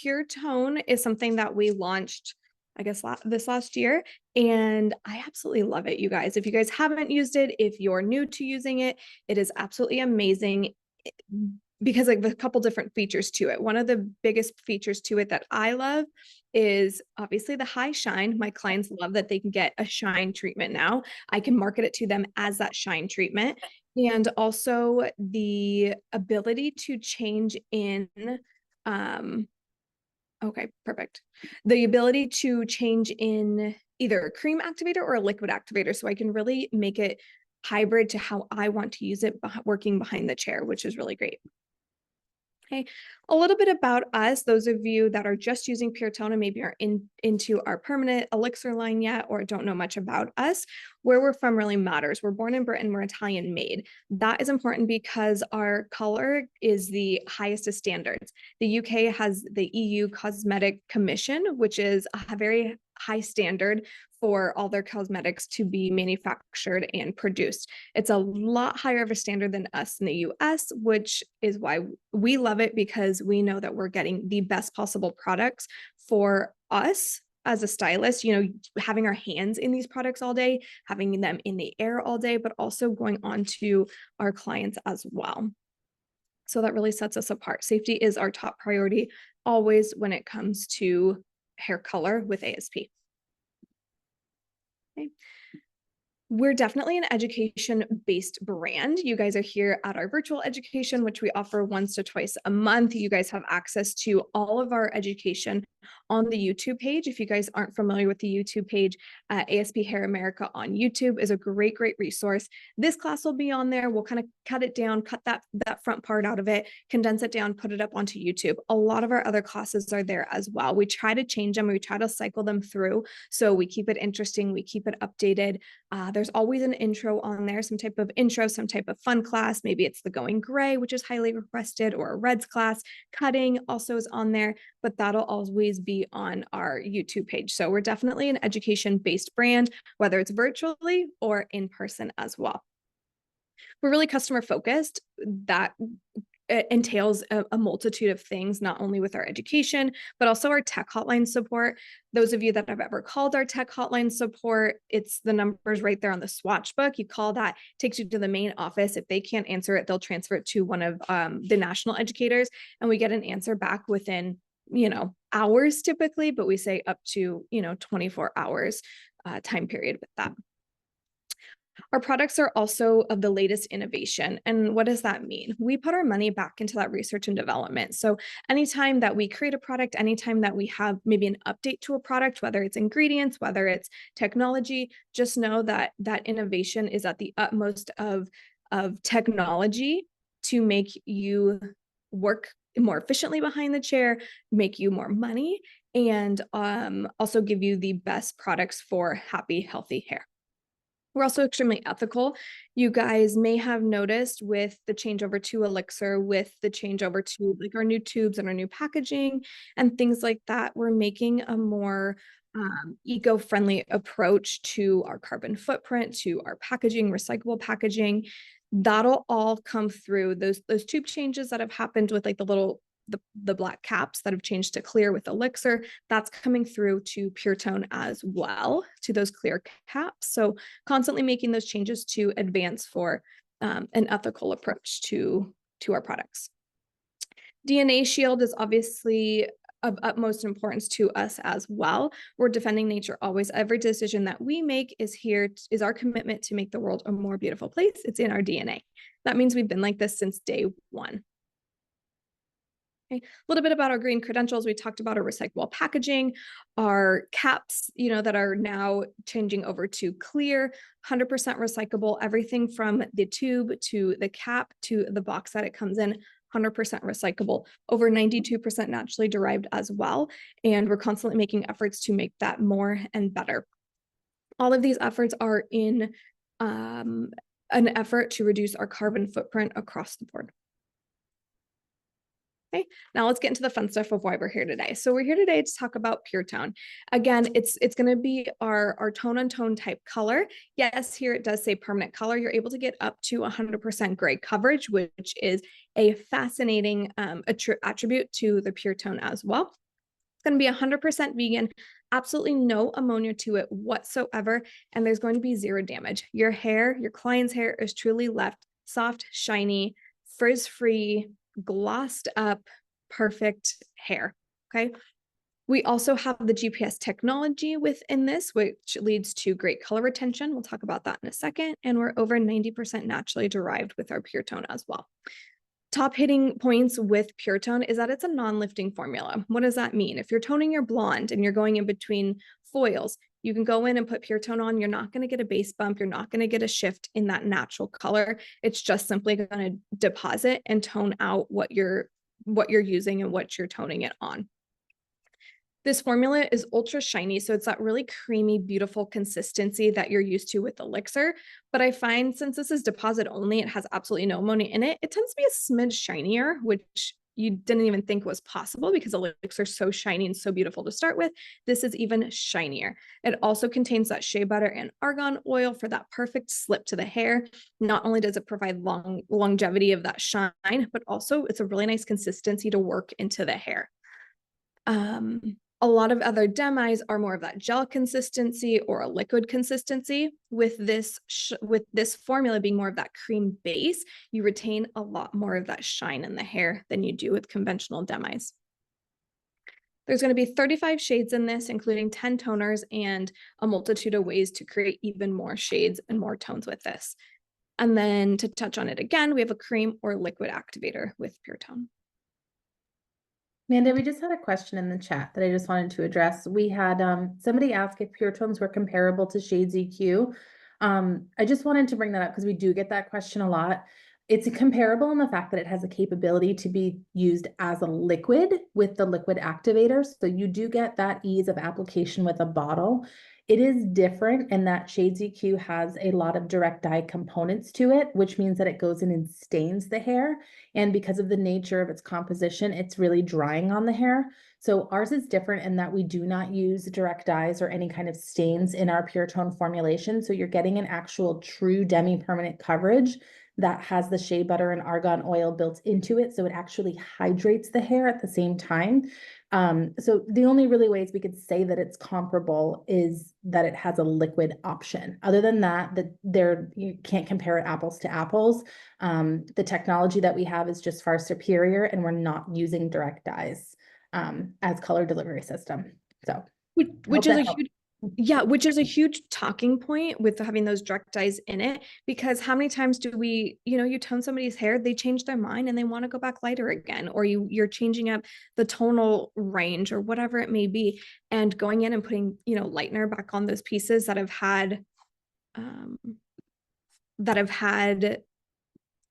PureTone is something that we launched, I guess, this last year, and I absolutely love it, you guys. If you guys haven't used it, if you're new to using it, it is absolutely amazing because like a couple different features to it. One of the biggest features to it that I love is obviously the high shine. My clients love that they can get a shine treatment now. I can market it to them as that shine treatment. And also the ability to change in, okay, perfect. The ability to change in either a cream activator or a liquid activator. So I can really make it hybrid to how I want to use it working behind the chair, which is really great. Okay, a little bit about us, those of you that are just using PureTone and maybe are into our permanent elixir line yet or don't know much about us, where we're from really matters. We're born in Britain, we're Italian made. That is important because our color is the highest of standards. The UK has the EU Cosmetic Commission, which is a very high standard for all their cosmetics to be manufactured and produced. It's a lot higher of a standard than us in the US, which is why we love it, because we know that we're getting the best possible products for us as a stylist, having our hands in these products all day, having them in the air all day, but also going on to our clients as well. So that really sets us apart. Safety is our top priority always when it comes to hair color with ASP. Okay. We're definitely an education-based brand. You guys are here at our virtual education, which we offer once to twice a month. You guys have access to all of our education on the YouTube page. If you guys aren't familiar with the YouTube page, ASP Hair America on YouTube is a great, great resource. This class will be on there. We'll kind of cut it down, cut that front part out of it, condense it down, put it up onto YouTube. A lot of our other classes are there as well. We try to change them. We try to cycle them through. So we keep it interesting. We keep it updated. There's always an intro on there, some type of intro, some type of fun class. Maybe it's the going gray, which is highly requested, or a reds class. Cutting also is on there, but that'll always be on our YouTube page. So we're definitely an education-based brand, whether it's virtually or in person as well. We're really customer focused. That it entails a multitude of things, not only with our education, but also our tech hotline support. Those of you that have ever called our tech hotline support, it's the numbers right there on the swatch book. You call that, takes you to the main office. If they can't answer it, they'll transfer it to one of the national educators, and we get an answer back within, hours typically, but we say up to, 24 hours time period with that. Our products are also of the latest innovation. And what does that mean? We put our money back into that research and development. So anytime that we create a product, anytime that we have maybe an update to a product, whether it's ingredients, whether it's technology, just know that that innovation is at the utmost of technology to make you work more efficiently behind the chair, make you more money, and also give you the best products for happy, healthy hair. We're also extremely ethical. You guys may have noticed with the changeover to Elixir, with the changeover to like our new tubes and our new packaging and things like that, we're making a more eco-friendly approach to our carbon footprint, to our packaging, recyclable packaging. That'll all come through those tube changes that have happened with like the black caps that have changed to clear with Elixir. That's coming through to PureTone as well, to those clear caps. So constantly making those changes to advance for an ethical approach to our products. DNA Shield is obviously of utmost importance to us as well. We're defending nature always. Every decision that we make is our commitment to make the world a more beautiful place. It's in our DNA. That means we've been like this since day one. Okay. A little bit about our green credentials. We talked about our recyclable packaging, our caps, that are now changing over to clear, 100% recyclable, everything from the tube to the cap to the box that it comes in, 100% recyclable, over 92% naturally derived as well. And we're constantly making efforts to make that more and better. All of these efforts are in an effort to reduce our carbon footprint across the board. Okay, now let's get into the fun stuff of why we're here today. So we're here today to talk about PureTone. Again, it's going to be our tone-on-tone type color. Yes, here it does say permanent color. You're able to get up to 100% gray coverage, which is a fascinating attribute to the PureTone as well. going to be 100% vegan, absolutely no ammonia to it whatsoever, and there's going to be zero damage. Your hair, your client's hair is truly left soft, shiny, frizz-free, glossed up, perfect hair, okay? We also have the GPS technology within this, which leads to great color retention. We'll talk about that in a second, and we're over 90% naturally derived with our PureTone as well. Top hitting points with PureTone is that it's a non-lifting formula. What does that mean? If you're toning your blonde and you're going in between foils, you can go in and put PureTone on. You're not going to get a base bump. You're not going to get a shift in that natural color. It's just simply going to deposit and tone out what you're using and what you're toning it on. This formula is ultra shiny, so it's that really creamy, beautiful consistency that you're used to with Elixir. But I find since this is deposit only, it has absolutely no ammonia in it, it tends to be a smidge shinier, which you didn't even think was possible because Elixir is so shiny and so beautiful to start with. This is even shinier. It also contains that shea butter and argan oil for that perfect slip to the hair. Not only does it provide longevity of that shine, but also it's a really nice consistency to work into the hair. A lot of other demis are more of that gel consistency or a liquid consistency. With this formula being more of that cream base, you retain a lot more of that shine in the hair than you do with conventional demis. There's going to be 35 shades in this, including 10 toners and a multitude of ways to create even more shades and more tones with this. And then to touch on it again, we have a cream or liquid activator with PureTone. Amanda, we just had a question in the chat that I just wanted to address. We had somebody ask if PureTones were comparable to Shades EQ. I just wanted to bring that up because we do get that question a lot. It's comparable in the fact that it has the capability to be used as a liquid with the liquid activator. So you do get that ease of application with a bottle. It is different in that Shades EQ has a lot of direct dye components to it, which means that it goes in and stains the hair. And because of the nature of its composition, it's really drying on the hair. So ours is different in that we do not use direct dyes or any kind of stains in our PureTone formulation. So you're getting an actual true demi-permanent coverage that has the shea butter and argan oil built into it. So it actually hydrates the hair at the same time. So the only really ways we could say that it's comparable is that it has a liquid option. Other than that, you can't compare it apples to apples. The technology that we have is just far superior, and we're not using direct dyes as color delivery system. So which is a huge, which is a huge talking point with having those direct dyes in it, because how many times do we, you tone somebody's hair, they change their mind and they want to go back lighter again, or you're changing up the tonal range or whatever it may be, and going in and putting, lightener back on those pieces that have had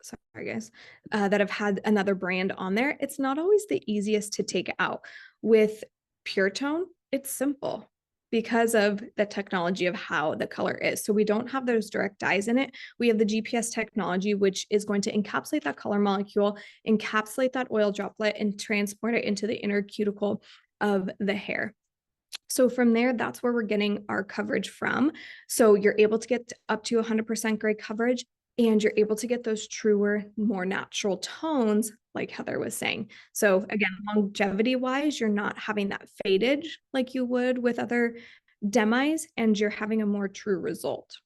sorry guys, that have had another brand on there. It's not always the easiest to take out. With PureTone, it's simple because of the technology of how the color is. So we don't have those direct dyes in it. We have the GPS technology, which is going to encapsulate that color molecule, encapsulate that oil droplet, and transport it into the inner cuticle of the hair. So from there, that's where we're getting our coverage from. So you're able to get up to 100% gray coverage, and you're able to get those truer, more natural tones, like Heather was saying. So again, longevity wise, you're not having that fadage like you would with other demis, and you're having a more true result.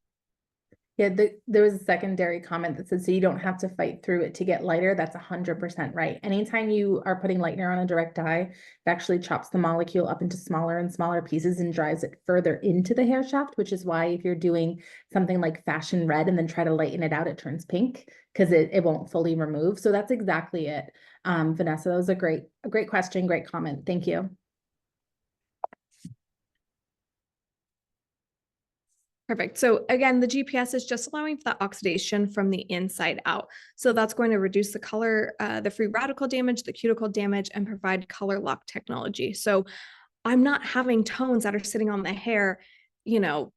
Yeah, there was a secondary comment that said, so you don't have to fight through it to get lighter. That's 100% right. Anytime you are putting lightener on a direct dye, it actually chops the molecule up into smaller and smaller pieces and drives it further into the hair shaft, which is why if you're doing something like fashion red and then try to lighten it out, it turns pink because it won't fully remove. So that's exactly it. Vanessa, that was a great question, great comment. Thank you. Perfect. So again, the GPS is just allowing for that oxidation from the inside out. So that's going to reduce the color, the free radical damage, the cuticle damage, and provide color lock technology. So I'm not having tones that are sitting on the hair,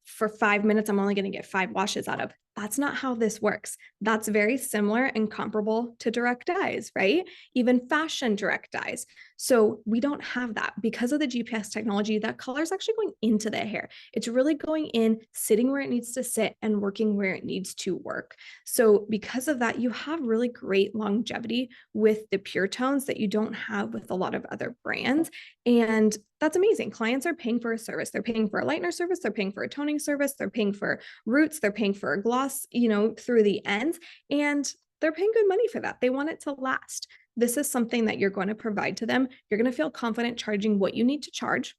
for 5 minutes, I'm only going to get 5 washes out of. That's not how this works. That's very similar and comparable to direct dyes, right? Even fashion direct dyes. So we don't have that because of the GPS technology. That color is actually going into the hair. It's really going in, sitting where it needs to sit, and working where it needs to work. So because of that, you have really great longevity with the pure tones that you don't have with a lot of other brands. And that's amazing. Clients are paying for a service. They're paying for a lightener service. They're paying for a toning service. They're paying for roots. They're paying for a gloss, through the ends. And they're paying good money for that. They want it to last. This is something that you're going to provide to them. You're going to feel confident charging what you need to charge,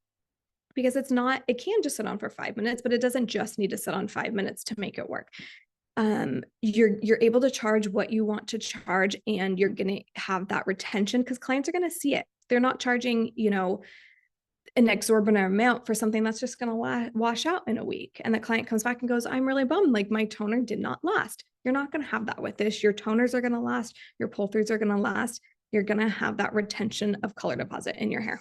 because it can just sit on for 5 minutes, but it doesn't just need to sit on 5 minutes to make it work. You're able to charge what you want to charge, and you're going to have that retention because clients are going to see it. They're not charging, an exorbitant amount for something that's just going to wash out in a week. And the client comes back and goes, I'm really bummed. Like, my toner did not last. You're not going to have that with this. Your toners are going to last. Your pull throughs are going to last. You're going to have that retention of color deposit in your hair.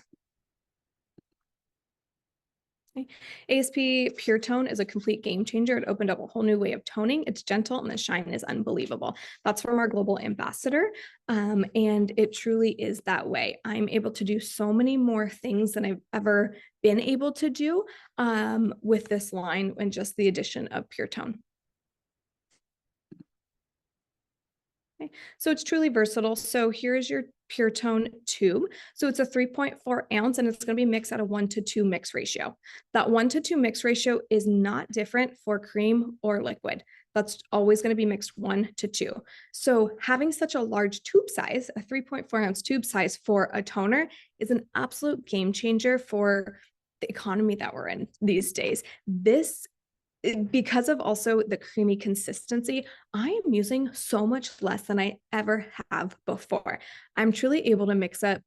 Okay. ASP PureTone is a complete game changer. It opened up a whole new way of toning. It's gentle and the shine is unbelievable. That's from our global ambassador. And it truly is that way. I'm able to do so many more things than I've ever been able to do with this line and just the addition of PureTone. Okay. So it's truly versatile. So here's your PureTone tube. So it's a 3.4 ounce and it's going to be mixed at a 1:2 mix ratio. That 1:2 mix ratio is not different for cream or liquid. That's always going to be mixed 1:2. So having such a large tube size, a 3.4 ounce tube size for a toner, is an absolute game changer for the economy that we're in these days. Because of also the creamy consistency, I am using so much less than I ever have before. I'm truly able to mix up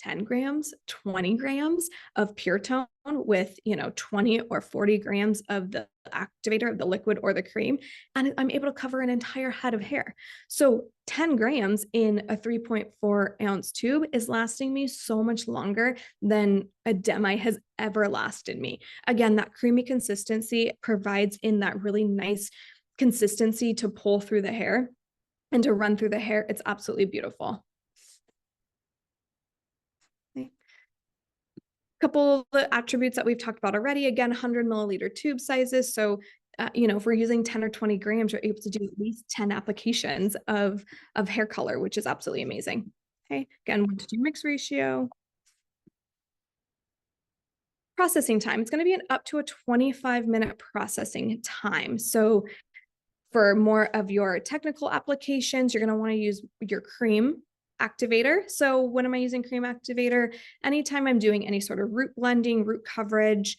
10 grams, 20 grams of PureTone with, 20 or 40 grams of the activator of the liquid or the cream, and I'm able to cover an entire head of hair. So 10 grams in a 3.4 ounce tube is lasting me so much longer than a demi has ever lasted me. Again, that creamy consistency provides in that really nice consistency to pull through the hair and to run through the hair. It's absolutely beautiful. Couple of the attributes that we've talked about already. Again, 100 milliliter tube sizes. So, if we're using 10 or 20 grams, you're able to do at least 10 applications of hair color, which is absolutely amazing. Okay, again, 1:2 mix ratio. Processing time, it's going to be up to a 25-minute processing time. So for more of your technical applications, you're going to want to use your cream activator. So when am I using cream activator? Anytime I'm doing any sort of root blending, root coverage,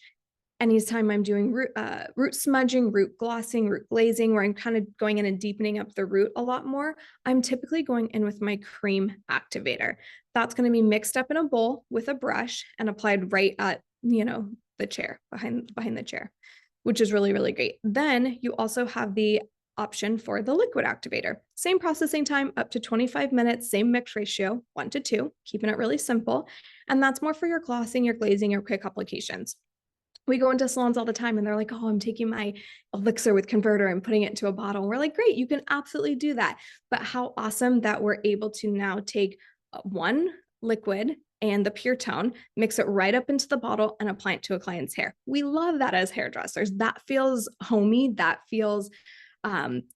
anytime I'm doing root smudging, root glossing, root glazing, where I'm kind of going in and deepening up the root a lot more, I'm typically going in with my cream activator. That's going to be mixed up in a bowl with a brush and applied right at, the chair, behind the chair, which is really, really great. Then you also have the option for the liquid activator. Same processing time, up to 25 minutes, same mix ratio, 1:2, keeping it really simple. And that's more for your glossing, your glazing, your quick applications. We go into salons all the time and they're like, oh, I'm taking my elixir with converter and putting it into a bottle. We're like, great, you can absolutely do that. But how awesome that we're able to now take one liquid and the PureTone, mix it right up into the bottle and apply it to a client's hair. We love that as hairdressers. That feels homey. That feels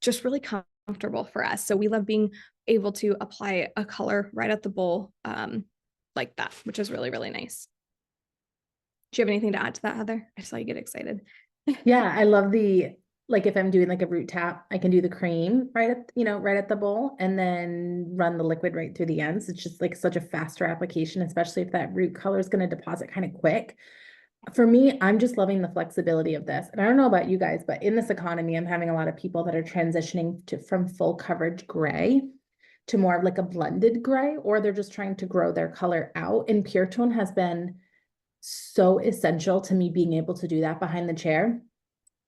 just really comfortable for us. So we love being able to apply a color right at the bowl like that, which is really, really nice. Do you have anything to add to that, Heather? I saw you get excited. Yeah, I love like if I'm doing like a root tap, I can do the cream right at the bowl and then run the liquid right through the ends. It's just like such a faster application, especially if that root color is going to deposit kind of quick. For me, I'm just loving the flexibility of this. And I don't know about you guys, but in this economy, I'm having a lot of people that are transitioning from full coverage gray to more of like a blended gray, or they're just trying to grow their color out. And PureTone has been so essential to me being able to do that behind the chair.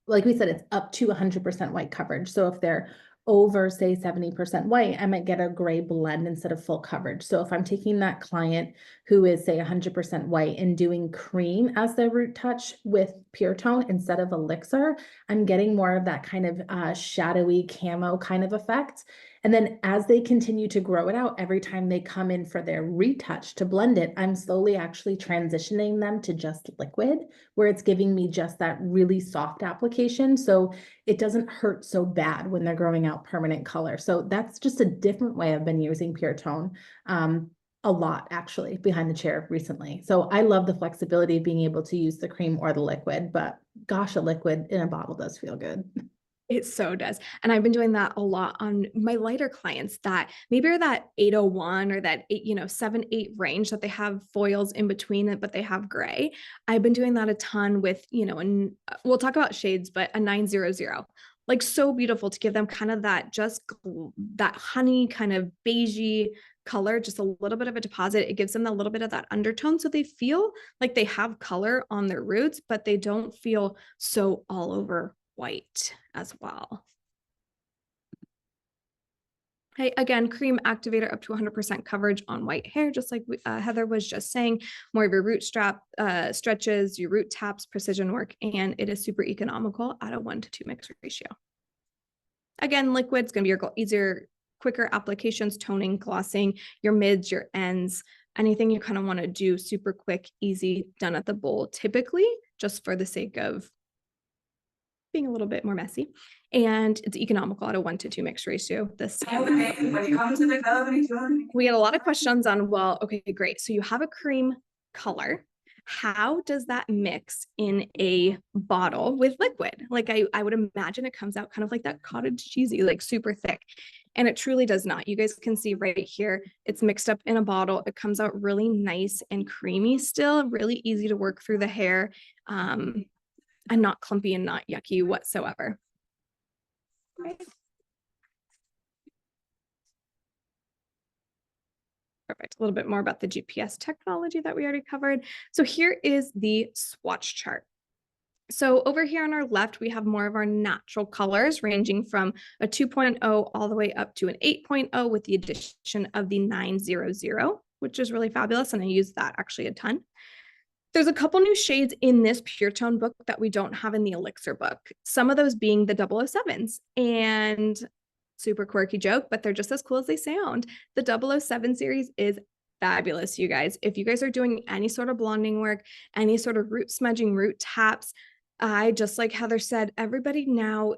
Like we said, it's up to 100% white coverage. So if they're over, say, 70% white, I might get a gray blend instead of full coverage. So if I'm taking that client who is, say, 100% white and doing cream as their root touch with PureTone instead of elixir, I'm getting more of that kind of shadowy camo kind of effect. And then as they continue to grow it out, every time they come in for their retouch to blend it, I'm slowly actually transitioning them to just liquid, where it's giving me just that really soft application. So it doesn't hurt so bad when they're growing out permanent color. So that's just a different way I've been using PureTone. A lot actually behind the chair recently. So I love the flexibility of being able to use the cream or the liquid, but gosh, a liquid in a bottle does feel good. It so does. And I've been doing that a lot on my lighter clients that maybe are that 801 or that 7-8 range that they have foils in between it, but they have gray. I've been doing that a ton with, and we'll talk about shades, but a 900, like so beautiful to give them kind of that that honey kind of beigey color, just a little bit of a deposit. It gives them a little bit of that undertone. So they feel like they have color on their roots, but they don't feel so all over white as well. Hey, again, cream activator up to 100% coverage on white hair, just like Heather was just saying. More of your root stretches, your root taps, precision work, and it is super economical at a 1-to-2 mix ratio. Again, liquid's going to be your easier, quicker applications, toning, glossing, your mids, your ends, anything you kind of want to do super quick, easy, done at the bowl, typically just for the sake of being a little bit more messy, and it's economical at a 1-to-2 mix ratio. We had a lot of questions on, well, okay, great. So you have a cream color. How does that mix in a bottle with liquid? Like I would imagine it comes out kind of like that cottage cheesy, like super thick. And it truly does not. You guys can see right here, it's mixed up in a bottle. It comes out really nice and creamy still, really easy to work through the hair. And not clumpy and not yucky whatsoever. Okay. Perfect. A little bit more about the GPS technology that we already covered. So here is the swatch chart. So over here on our left, we have more of our natural colors ranging from a 2.0 all the way up to an 8.0 with the addition of the 900, which is really fabulous. And I use that actually a ton. There's a couple new shades in this PureTone book that we don't have in the Elixir book. Some of those being the 007s, and super quirky joke, but they're just as cool as they sound. The 007 series is fabulous, you guys. If you guys are doing any sort of blonding work, any sort of root smudging, root taps, just like Heather said, everybody now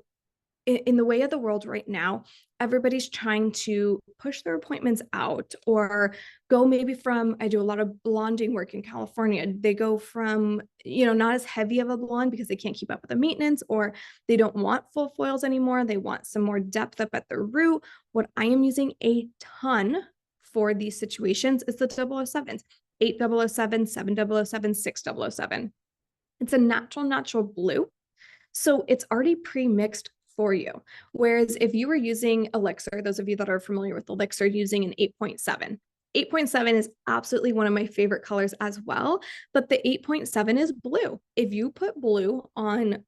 in the way of the world right now, everybody's trying to push their appointments out or go maybe from, I do a lot of blonding work in California. They go from, not as heavy of a blonde because they can't keep up with the maintenance, or they don't want full foils anymore. They want some more depth up at the root. What I am using a ton for these situations is the 007s, 8007, 7007, 6007. It's a natural blue. So it's already pre-mixed for you. Whereas if you were using Elixir, those of you that are familiar with Elixir, using an 8.7. 8.7 is absolutely one of my favorite colors as well, but the 8.7 is blue. If you put blue on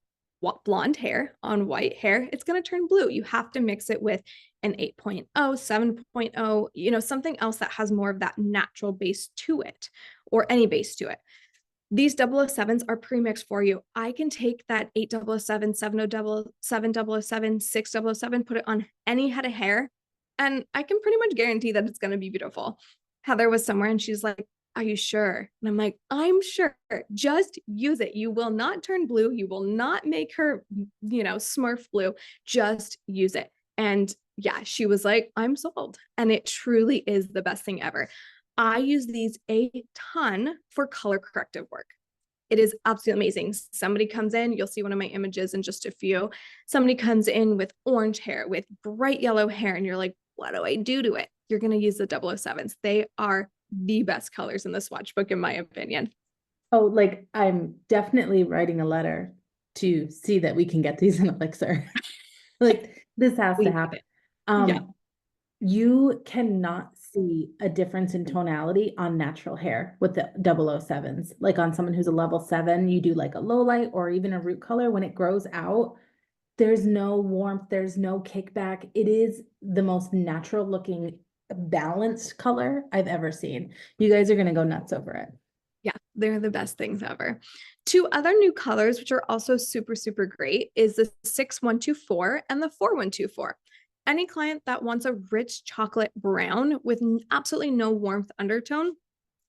blonde hair, on white hair, it's going to turn blue. You have to mix it with an 8.0, 7.0, something else that has more of that natural base to it, or any base to it. These 007s are pre-mixed for you. I can take that 8007, 7007, 6007, put it on any head of hair, and I can pretty much guarantee that it's going to be beautiful. Heather was somewhere and she's like, are you sure? And I'm like, I'm sure. Just use it. You will not turn blue. You will not make her, smurf blue. Just use it. And yeah, she was like, I'm sold. And it truly is the best thing ever. I use these a ton for color corrective work. It is absolutely amazing. Somebody comes in, you'll see one of my images in just a few. Somebody comes in with orange hair, with bright yellow hair, and you're like, what do I do to it? You're going to use the 007s. They are the best colors in the swatch book, in my opinion. Oh, like I'm definitely writing a letter to see that we can get these in Elixir. Like this has to happen. Yeah. You cannot see a difference in tonality on natural hair with the 007s. Like on someone who's a level 7, you do like a low light or even a root color. When it grows out, there's no warmth, there's no kickback. It is the most natural looking, balanced color I've ever seen. You guys are going to go nuts over it. Yeah, they're the best things ever. Two other new colors, which are also super, super great, is the 6124 and the 4124. any client that wants a rich chocolate brown with absolutely no warmth undertone,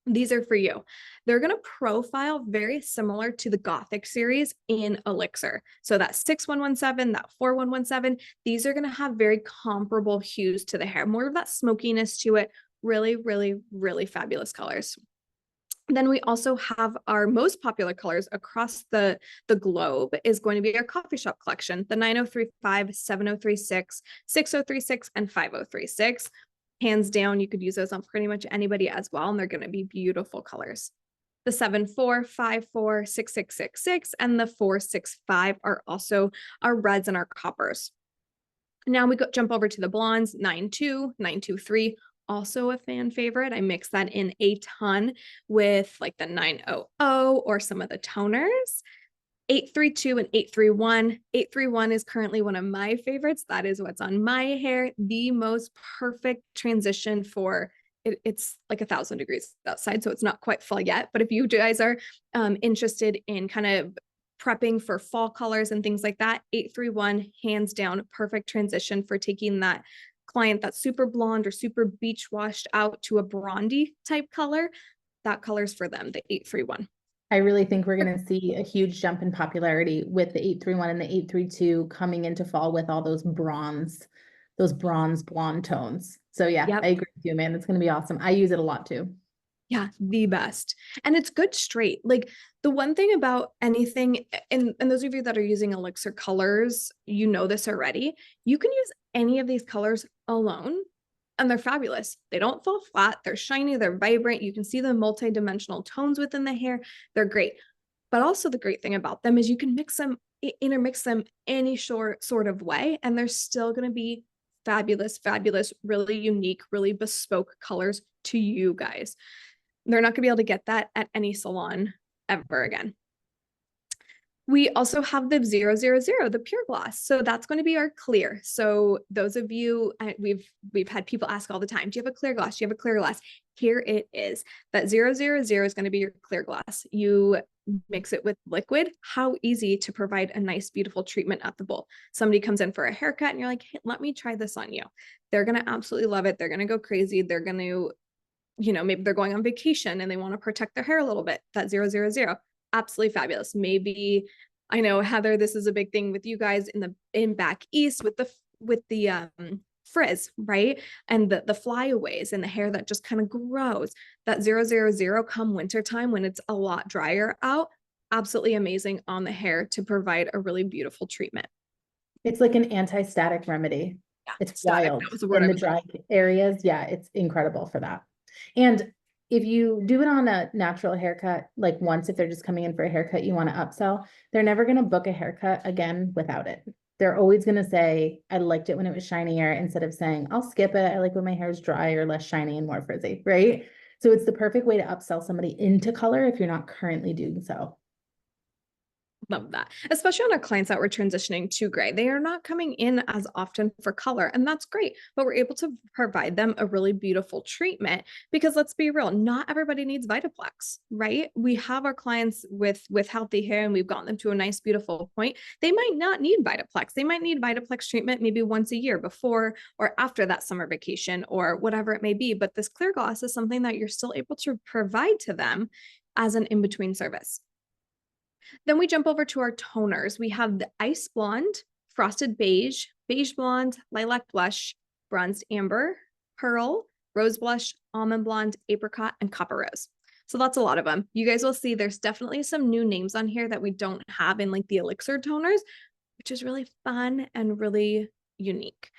these are for you. They're going to profile very similar to the Gothic series in Elixir. So that 6117, that 4117, these are going to have very comparable hues to the hair, more of that smokiness to it. Really, really, really fabulous colors. Then we also have our most popular colors across the globe is going to be our coffee shop collection, the 9035, 7036, 6036, and 5036. Hands down, you could use those on pretty much anybody as well, and they're going to be beautiful colors. The 7454, 6666, and the 465 are also our reds and our coppers. Now we jump over to the blondes, 92, 923, also a fan favorite. I mix that in a ton with like the 900 or some of the toners. 832 and 831. 831 is currently one of my favorites. That is what's on my hair. The most perfect transition for it, it's like 1,000 degrees outside, so it's not quite fall yet. But if you guys are interested in kind of prepping for fall colors and things like that, 831, hands down, perfect transition for taking that client that's super blonde or super beach washed out to a bronzy type color. That color's for them, the 831. I really think we're going to see a huge jump in popularity with the 831 and the 832 coming into fall with all those bronze blonde tones. So yeah, Yep. I agree with you, man. It's going to be awesome. I use it a lot too. Yeah, the best. And it's good straight. Like the one thing about anything, and those of you that are using Elixir colors, you know this already. You can use any of these colors alone, and they're fabulous. They don't fall flat, they're shiny, they're vibrant. You can see the multi-dimensional tones within the hair. They're great. But also the great thing about them is you can mix them, intermix them any sort of way, and they're still going to be fabulous, fabulous, really unique, really bespoke colors to you guys. They're not going to be able to get that at any salon ever again. We also have the 000, the pure gloss. So that's going to be our clear. So those of you, we've had people ask all the time, do you have a clear gloss? Do you have a clear gloss? Here it is. That 000 is going to be your clear gloss. You mix it with liquid. How easy to provide a nice, beautiful treatment at the bowl. Somebody comes in for a haircut and you're like, hey, let me try this on you. They're going to absolutely love it. They're going to go crazy. They're going to, maybe they're going on vacation and they want to protect their hair a little bit. That 000, absolutely fabulous. Maybe, I know, Heather, this is a big thing with you guys in back east with the frizz, right? And the flyaways and the hair that just kind of grows. That 000 come wintertime when it's a lot drier out, absolutely amazing on the hair to provide a really beautiful treatment. It's like an anti-static remedy. Yeah, It's static. wild That was the word in I the was dry areas. Yeah, it's incredible for that. And if you do it on a natural haircut, like once, if they're just coming in for a haircut, you want to upsell, they're never going to book a haircut again without it. They're always going to say, I liked it when it was shinier, instead of saying, I'll skip it. I like when my hair is dry or less shiny and more frizzy, right? So it's the perfect way to upsell somebody into color if you're not currently doing so. Love that, especially on our clients that we're transitioning to gray. They are not coming in as often for color, and that's great. But we're able to provide them a really beautiful treatment because let's be real, not everybody needs Vitaplex, right? We have our clients with healthy hair, and we've gotten them to a nice, beautiful point. They might not need Vitaplex. They might need Vitaplex treatment maybe once a year before or after that summer vacation or whatever it may be. But this clear gloss is something that you're still able to provide to them as an in-between service. Then we jump over to our toners. We have the ice blonde, frosted beige, beige blonde, lilac blush, bronzed amber, pearl, rose blush, almond blonde, apricot, and copper rose. So that's a lot of them. You guys will see there's definitely some new names on here that we don't have in like the Elixir toners, which is really fun and really unique.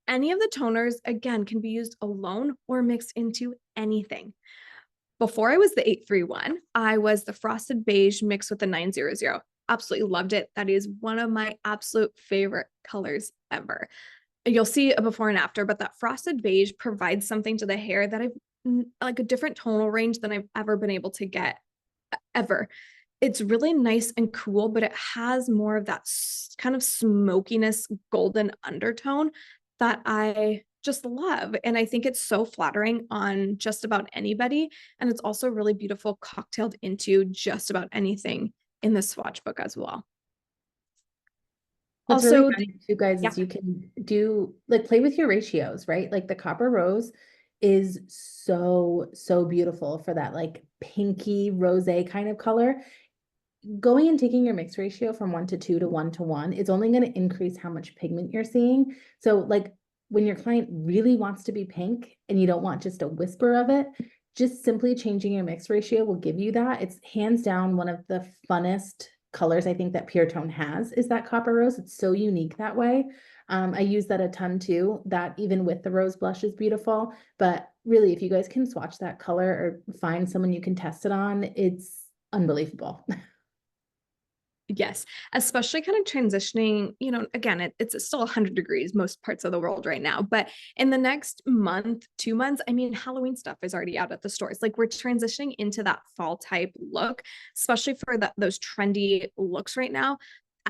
Any of the toners, again, can be used alone or mixed into anything. Before I was the 831, I was the frosted beige mixed with the 900. Absolutely loved it. That is one of my absolute favorite colors ever. You'll see a before and after, but that frosted beige provides something to the hair that I've like a different tonal range than I've ever been able to get ever. It's really nice and cool, but it has more of that kind of smokiness, golden undertone that I just love. And I think it's so flattering on just about anybody. And it's also really beautiful cocktailed into just about anything in the swatch book as well. What's really Also, nice too, guys, yeah, is you can do like play with your ratios, right? Like the copper rose is so beautiful for that like pinky rose kind of color. Going and taking your mix ratio from 1 to 2 to 1 to 1 is only going to increase how much pigment you're seeing. So like when your client really wants to be pink and you don't want just a whisper of it, just simply changing your mix ratio will give you that. It's hands down one of the funnest colors I think that PureTone has is that copper rose. It's so unique that way. I use that a ton too. That even with the rose blush is beautiful. But really, if you guys can swatch that color or find someone you can test it on, it's unbelievable. yes, especially kind of transitioning, again, it's still 100 degrees most parts of the world right now, but in the next month, 2 months, I mean, Halloween stuff is already out at the stores. Like we're transitioning into that fall type look, especially for those trendy looks right now.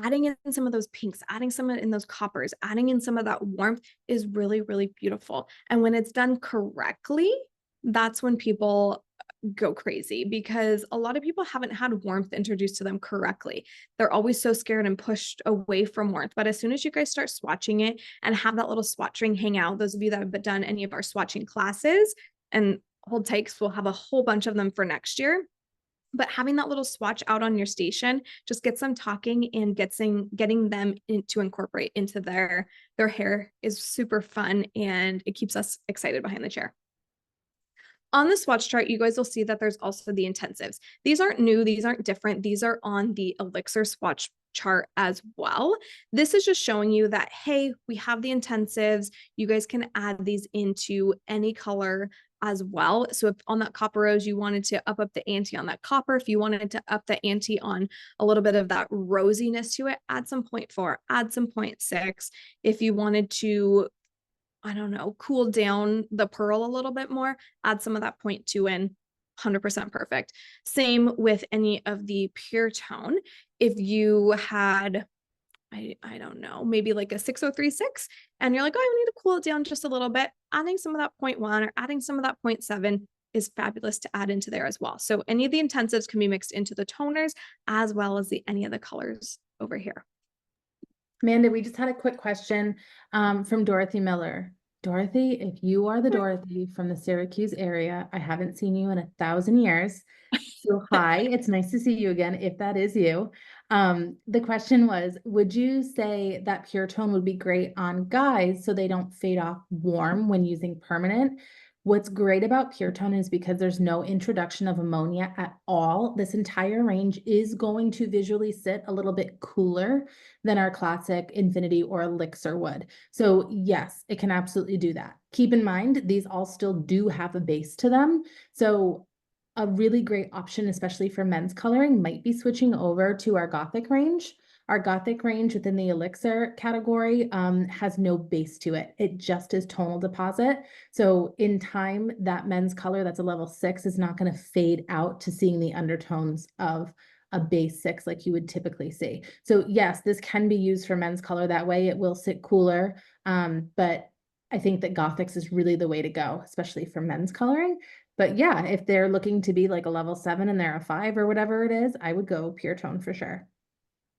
Adding in some of those pinks, adding some in those coppers, adding in some of that warmth is really, really beautiful. And when it's done correctly, that's when people go crazy because a lot of people haven't had warmth introduced to them correctly. They're always so scared and pushed away from warmth. But as soon as you guys start swatching it and have that little swatching hang out, those of you that have done any of our swatching classes and hold takes, we'll have a whole bunch of them for next year. But having that little swatch out on your station just gets them talking and getting them to incorporate into their hair is super fun and it keeps us excited behind the chair. On the swatch chart, you guys will see that there's also the intensives. These aren't new, these aren't different. These are on the Elixir swatch chart as well. This is just showing you that, hey, we have the intensives. You guys can add these into any color as well. So if on that copper rose, you wanted to up the ante on that copper, if you wanted to up the ante on a little bit of that rosiness to it, add some 0.4, add some 0.6. If you wanted to, I don't know, cool down the pearl a little bit more, add some of that 0.2 in, 100% perfect. Same with any of the PureTone. If you had, I don't know, maybe like a 6036 and you're like, oh, I need to cool it down just a little bit, adding some of that 0.1 or adding some of that 0.7 is fabulous to add into there as well. So any of the intensives can be mixed into the toners as well as any of the colors over here. Amanda, we just had a quick question from Dorothy Miller. Dorothy, if you are the Dorothy from the Syracuse area, I haven't seen you in 1,000 years. So hi, it's nice to see you again, if that is you. The question was, would you say that pure tone would be great on guys so they don't fade off warm when using permanent? What's great about PureTone is because there's no introduction of ammonia at all. This entire range is going to visually sit a little bit cooler than our classic Infinity or Elixir would. So yes, it can absolutely do that. Keep in mind, these all still do have a base to them. So a really great option, especially for men's coloring, might be switching over to our Gothic range. Our Gothic range within the Elixir category has no base to it. It just is tonal deposit. So in time, that men's color that's a level 6 is not going to fade out to seeing the undertones of a base 6 like you would typically see. So yes, this can be used for men's color that way. It will sit cooler, but I think that Gothics is really the way to go, especially for men's coloring. But yeah, if they're looking to be like a level 7 and they're a 5 or whatever it is, I would go pure tone for sure.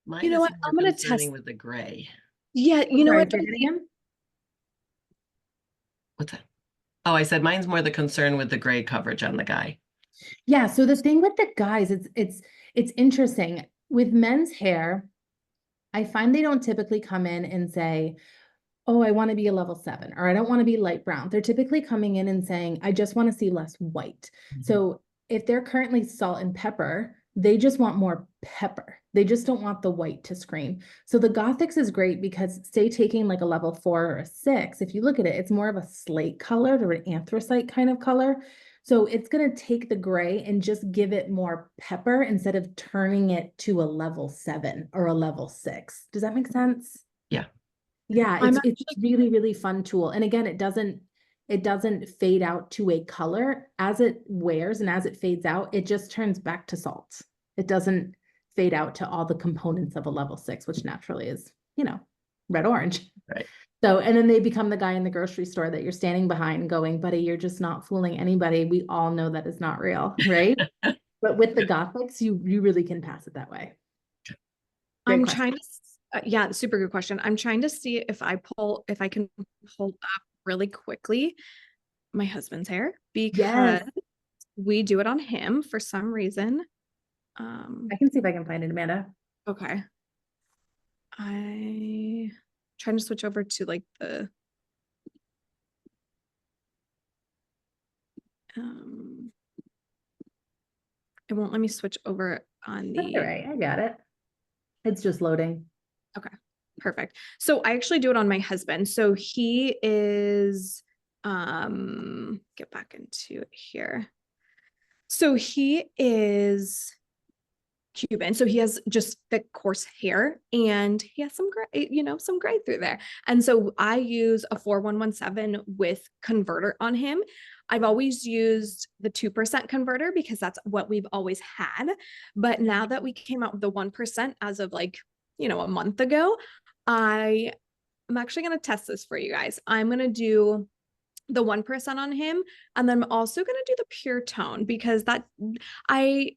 You Mine know is what? more I'm going to concerning test. with the gray. Yeah, you know Sorry, what, say that again? What's that? Oh, I said mine's more the concern with the gray coverage on the guy. Yeah, so the thing with the guys, it's interesting. With men's hair, I find they don't typically come in and say, oh, I want to be a level 7 or I don't want to be light brown. They're typically coming in and saying, I just want to see less white. So if they're currently salt and pepper, they just want more pepper. They just don't want the white to scream. So the Gothics is great because say taking like a level 4 or a 6, if you look at it, it's more of a slate colored or an anthracite kind of color. So it's going to take the gray and just give it more pepper instead of turning it to a level 7 or a level 6. Does that make sense? Yeah. Yeah, I'm it's actually, really fun tool. And again, it doesn't fade out to a color as it wears and as it fades out, it just turns back to salt. It doesn't fade out to all the components of a level 6, which naturally is, red orange. Right. So, and then they become the guy in the grocery store that you're standing behind going, buddy, you're just not fooling anybody. We all know that is not real, right? But with the Gothics, you really can pass it that way. Great I'm question. trying to Yeah, super good question. I'm trying to see if I can pull up really quickly my husband's hair, because Yes, we do it on him for some reason. I can see if I can find it, Amanda. Okay. I trying to switch over to like the um it won't let me switch over on That's all the right. I got it. It's just loading. okay, perfect. So I actually do it on my husband. So he is get back into it here. So he is Cuban. So he has just thick, coarse hair, and he has some gray, some gray through there. And so I use a 4117 with converter on him. I've always used the 2% converter because that's what we've always had. But now that we came out with the 1% as of like, a month ago, I'm actually going to test this for you guys. I'm going to do the 1% on him, and then I'm also going to do the pure tone because I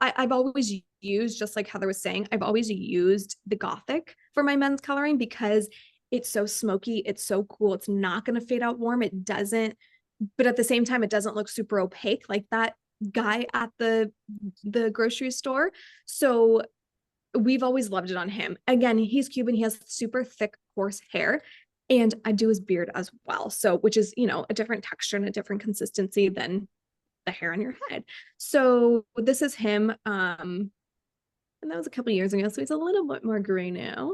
I've always used, just like Heather was saying, I've always used the Gothic for my men's coloring because it's so smoky, it's so cool, it's not going to fade out warm, it doesn't, but at the same time, it doesn't look super opaque like that guy at the grocery store. So we've always loved it on him. Again, he's Cuban, he has super thick, coarse hair. And I do his beard as well. So, which is, a different texture and a different consistency than the hair on your head. So this is him. And that was a couple years ago. So he's a little bit more gray now.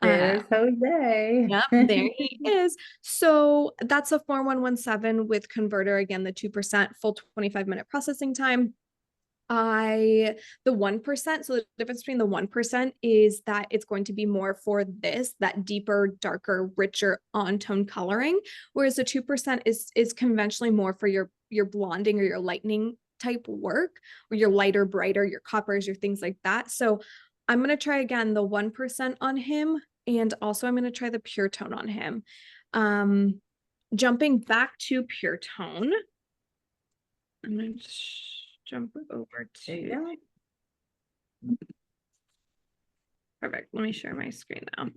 There's Jose. Yep, there he is. So that's a 4117 with converter. Again, the 2% full 25-minute processing time. The 1%, so the difference between the 1% is that it's going to be more for that deeper, darker, richer on-tone coloring, whereas the 2% is conventionally more for your blonding or your lightening type work, or your lighter, brighter, your coppers, your things like that. So I'm going to try again the 1% on him, and also I'm going to try the pure tone on him. Jumping back to pure tone, I'm going to jump over to perfect. Let me share my screen now.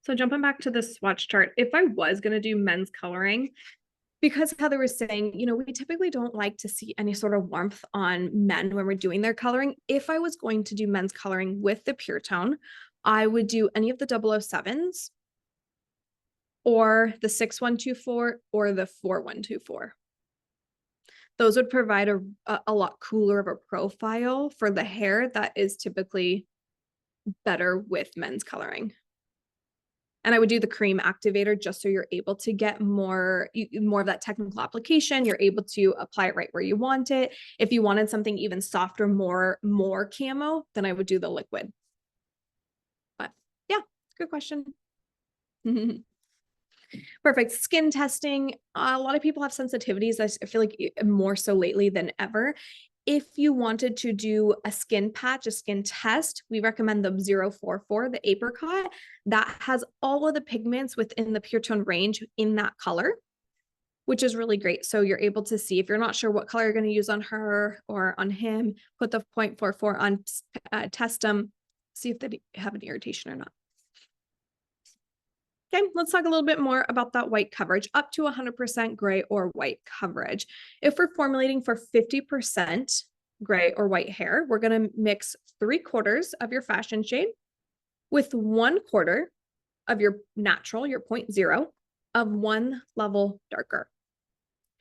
So jumping back to the swatch chart, if I was going to do men's coloring, because Heather was saying, we typically don't like to see any sort of warmth on men when we're doing their coloring. If I was going to do men's coloring with the pure tone, I would do any of the 007s or the 6124 or the 4124. Those would provide a lot cooler of a profile for the hair that is typically better with men's coloring. And I would do the cream activator just so you're able to get more of that technical application. You're able to apply it right where you want it. If you wanted something even softer, more camo, then I would do the liquid. But yeah, good question. Perfect. Skin testing. A lot of people have sensitivities. I feel like more so lately than ever. If you wanted to do a skin patch, a skin test, we recommend the 044, the apricot. That has all of the pigments within the pure tone range in that color, which is really great. So you're able to see, if you're not sure what color you're going to use on her or on him, put the 0.44 on, test them, see if they have an irritation or not. Okay, let's talk a little bit more about that white coverage, up to 100% gray or white coverage. If we're formulating for 50% gray or white hair, we're going to mix 3/4 of your fashion shade with 1/4 of your natural, your 0.0 of one level darker.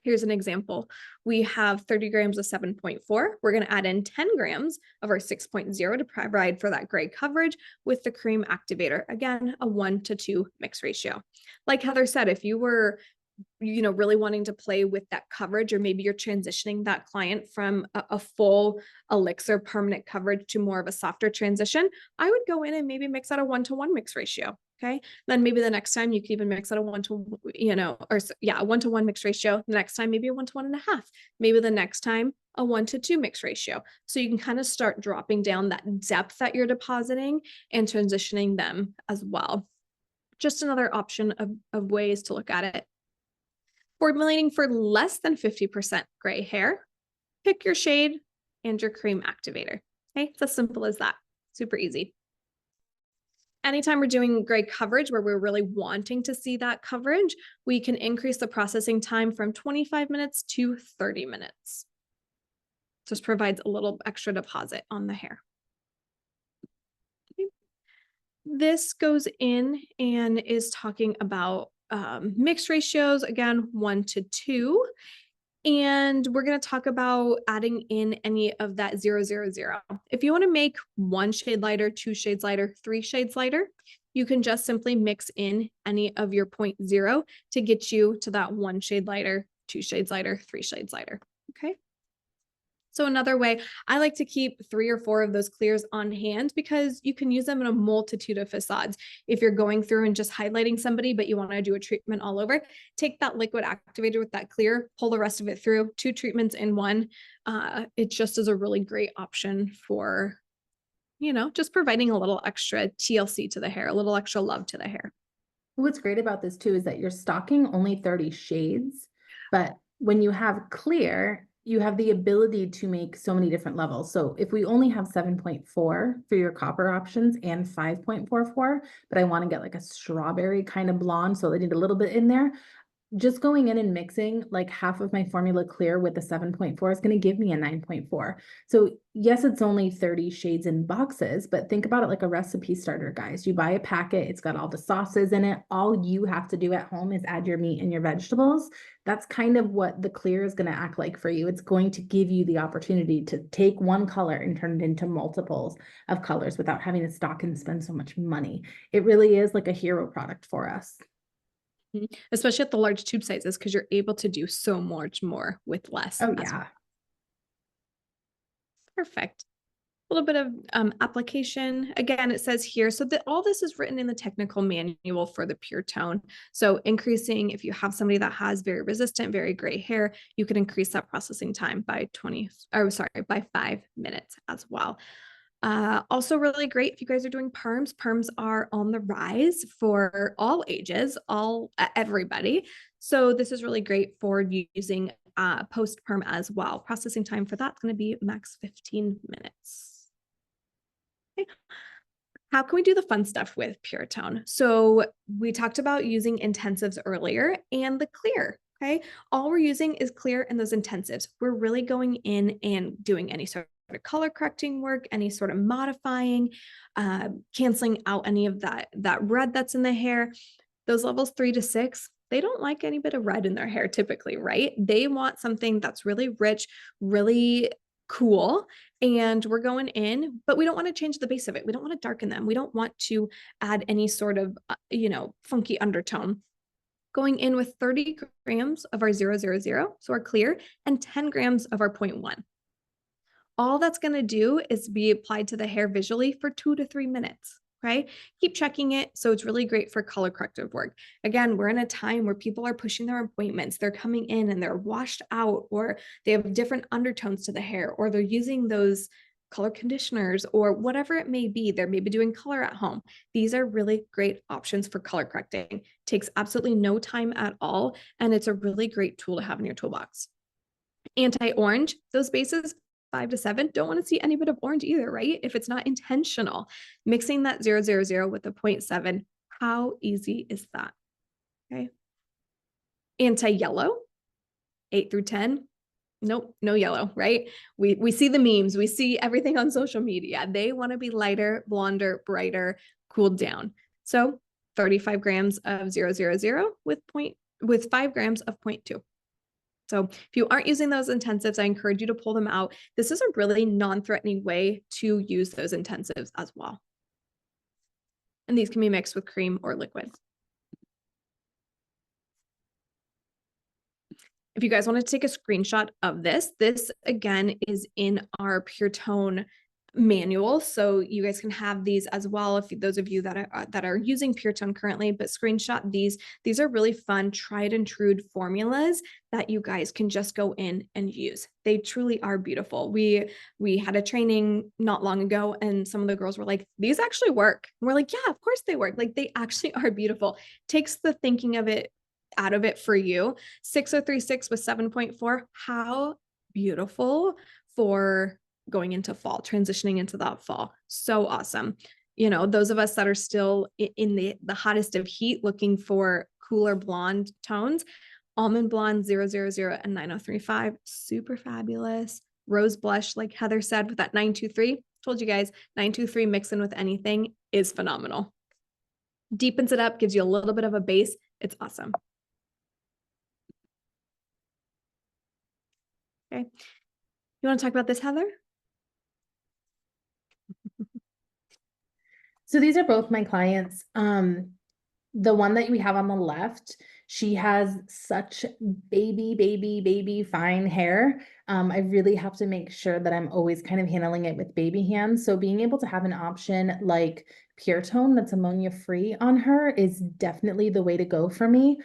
Here's an example. We have 30 grams of 7.4. We're going to add in 10 grams of our 6.0 to provide for that gray coverage with the cream activator. Again, a 1:2 mix ratio. Like Heather said, if you were really wanting to play with that coverage, or maybe you're transitioning that client from a full elixir permanent coverage to more of a softer transition, I would go in and maybe mix out a 1:1 mix ratio. Okay. Then maybe the next time you could even mix out a 1:1 mix ratio. The next time, maybe a 1:1.5. Maybe the next time a 1:2 mix ratio. So you can kind of start dropping down that depth that you're depositing and transitioning them as well. Just another option of ways to look at it. Formulating for less than 50% gray hair, pick your shade and your cream activator. Okay, it's as simple as that. super easy. Anytime we're doing gray coverage where we're really wanting to see that coverage, we can increase the processing time from 25 minutes to 30 minutes. Just provides a little extra deposit on the hair. Okay. This goes in and is talking about mixed ratios, again, 1 to 2. And we're going to talk about adding in any of that 0, 0, 0. If you want to make 1 shade lighter, 2 shades lighter, 3 shades lighter, you can just simply mix in any of your 0.0 to get you to that 1 shade lighter, 2 shades lighter, 3 shades lighter. Okay. So another way, I like to keep 3 or 4 of those clears on hand because you can use them in a multitude of facades. If you're going through and just highlighting somebody, but you want to do a treatment all over, take that liquid activator with that clear, pull the rest of it through, 2 treatments in one. It just is a really great option for, you know, just providing a little extra TLC to the hair, a little extra love to the hair. What's great about this too is that you're stocking only 30 shades, but when you have clear, you have the ability to make so many different levels. So if we only have 7.4 for your copper options and 5.44, but I want to get like a strawberry kind of blonde, so I need a little bit in there, just going in and mixing like half of my formula clear with the 7.4 is going to give me a 9.4. So yes, it's only 30 shades in boxes, but think about it like a recipe starter, guys. You buy a packet, it's got all the sauces in it. All you have to do at home is add your meat and your vegetables. That's kind of what the clear is going to act like for you. It's going to give you the opportunity to take one color and turn it into multiples of colors without having to stock and spend so much money. It really is like a hero product for us. Especially at the large tube sizes, because you're able to do so much more with less. Oh, yeah. Well. Perfect. A little bit of application. Again, it says here, so that all this is written in the technical manual for the PureTone. So increasing, if you have somebody that has very resistant, very gray hair, you can increase that processing time by 5 minutes as well. Also really great if you guys are doing perms. Perms are on the rise for all ages, everybody. So this is really great for using post perm as well. Processing time for that's going to be max 15 minutes. Okay. How can we do the fun stuff with PureTone? So we talked about using intensives earlier and the clear. Okay. All we're using is clear in those intensives. We're really going in and doing any sort of color correcting work, any sort of modifying, canceling out any of that red that's in the hair. Those levels 3 to 6, they don't like any bit of red in their hair typically, right? They want something that's really rich, really cool. And we're going in, but we don't want to change the base of it. We don't want to darken them. We don't want to add any sort of, funky undertone. Going in with 30 grams of our 000, so our clear, and 10 grams of our 0.1. All that's going to do is be applied to the hair visually for 2 to 3 minutes. Right? Keep checking it. So it's really great for color corrective work. Again, we're in a time where people are pushing their appointments. They're coming in and they're washed out, or they have different undertones to the hair, or they're using those color conditioners or whatever it may be. They're maybe doing color at home. These are really great options for color correcting. Takes absolutely no time at all. And it's a really great tool to have in your toolbox. Anti-orange, those bases 5 to 7, don't want to see any bit of orange either, right? If it's not intentional. Mixing that 000 with the 0.7, how easy is that? Okay. Anti-yellow, 8 through 10. Nope, no yellow, right? We see the memes, we see everything on social media. They want to be lighter, blonder, brighter, cooled down. So 35 grams of 000 with 5 grams of 0.2. So if you aren't using those intensives, I encourage you to pull them out. This is a really non-threatening way to use those intensives as well. And these can be mixed with cream or liquid. If you guys want to take a screenshot of this again is in our PureTone manual, so you guys can have these as well if those of you that are using PureTone currently, but screenshot these. These are really fun, tried and true formulas that you guys can just go in and use. They truly are beautiful. We had a training not long ago and some of the girls were like, these actually work. And we're like, yeah, of course they work. Like, they actually are beautiful. Takes the thinking of it out of it for you. 6036 with 7.4, how beautiful for going into fall, transitioning into that fall. So awesome. You know, those of us that are still in the hottest of heat looking for cooler blonde tones, almond blonde 000 and 9035, super fabulous. Rose blush, like Heather said, with that 923. Told you guys, 923 mixing with anything is phenomenal. Deepens it up, gives you a little bit of a base. It's awesome. Okay. You want to talk about this, Heather? So these are both my clients. The one that we have on the left, she has such baby fine hair. I really have to make sure that I'm always kind of handling it with baby hands. So being able to have an option like PureTone that's ammonia free on her is definitely the way to go for me.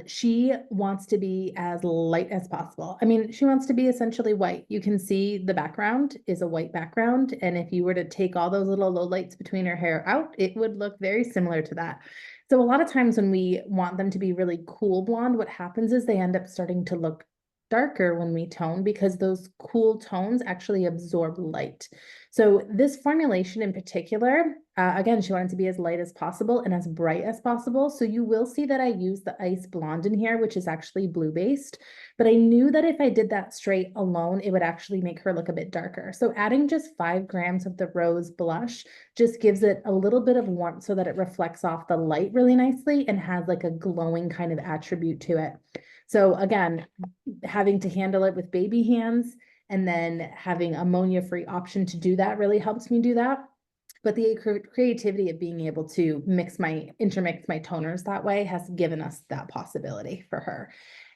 She wants to be as light as possible. I mean, she wants to be essentially white. You can see the background is a white background. And if you were to take all those little low lights between her hair out, it would look very similar to that. So a lot of times when we want them to be really cool blonde, what happens is they end up starting to look darker when we tone because those cool tones actually absorb light. So this formulation in particular, again, she wanted to be as light as possible and as bright as possible. So you will see that I use the ice blonde in here, which is actually blue based, but I knew that if I did that straight alone, it would actually make her look a bit darker. So adding just 5 grams of the rose blush just gives it a little bit of warmth so that it reflects off the light really nicely and has like a glowing kind of attribute to it. So again, having to handle it with baby hands and then having ammonia-free option to do that really helps me do that. But the creativity of being able to intermix my toners that way has given us that possibility for her.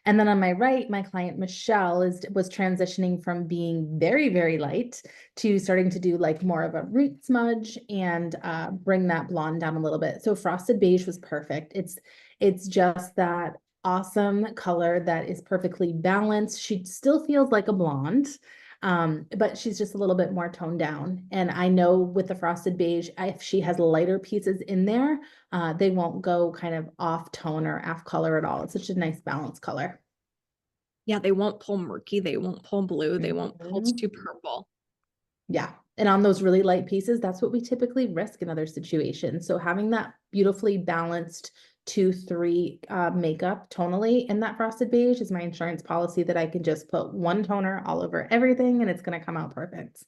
And then on my right, my client Michelle was transitioning from being very light to starting to do like more of a root smudge and bring that blonde down a little bit. So frosted beige was perfect. It's just that awesome color that is perfectly balanced. She still feels like a blonde, but she's just a little bit more toned down. And I know with the frosted beige, if she has lighter pieces in there, they won't go kind of off tone or off color at all. It's such a nice balanced color. Yeah, they won't pull murky. They won't pull blue. They won't pull too purple. Yeah. And on those really light pieces, that's what we typically risk in other situations. So having that beautifully balanced 2-3 makeup tonally in that frosted beige is my insurance policy that I can just put one toner all over everything and it's going to come out perfect.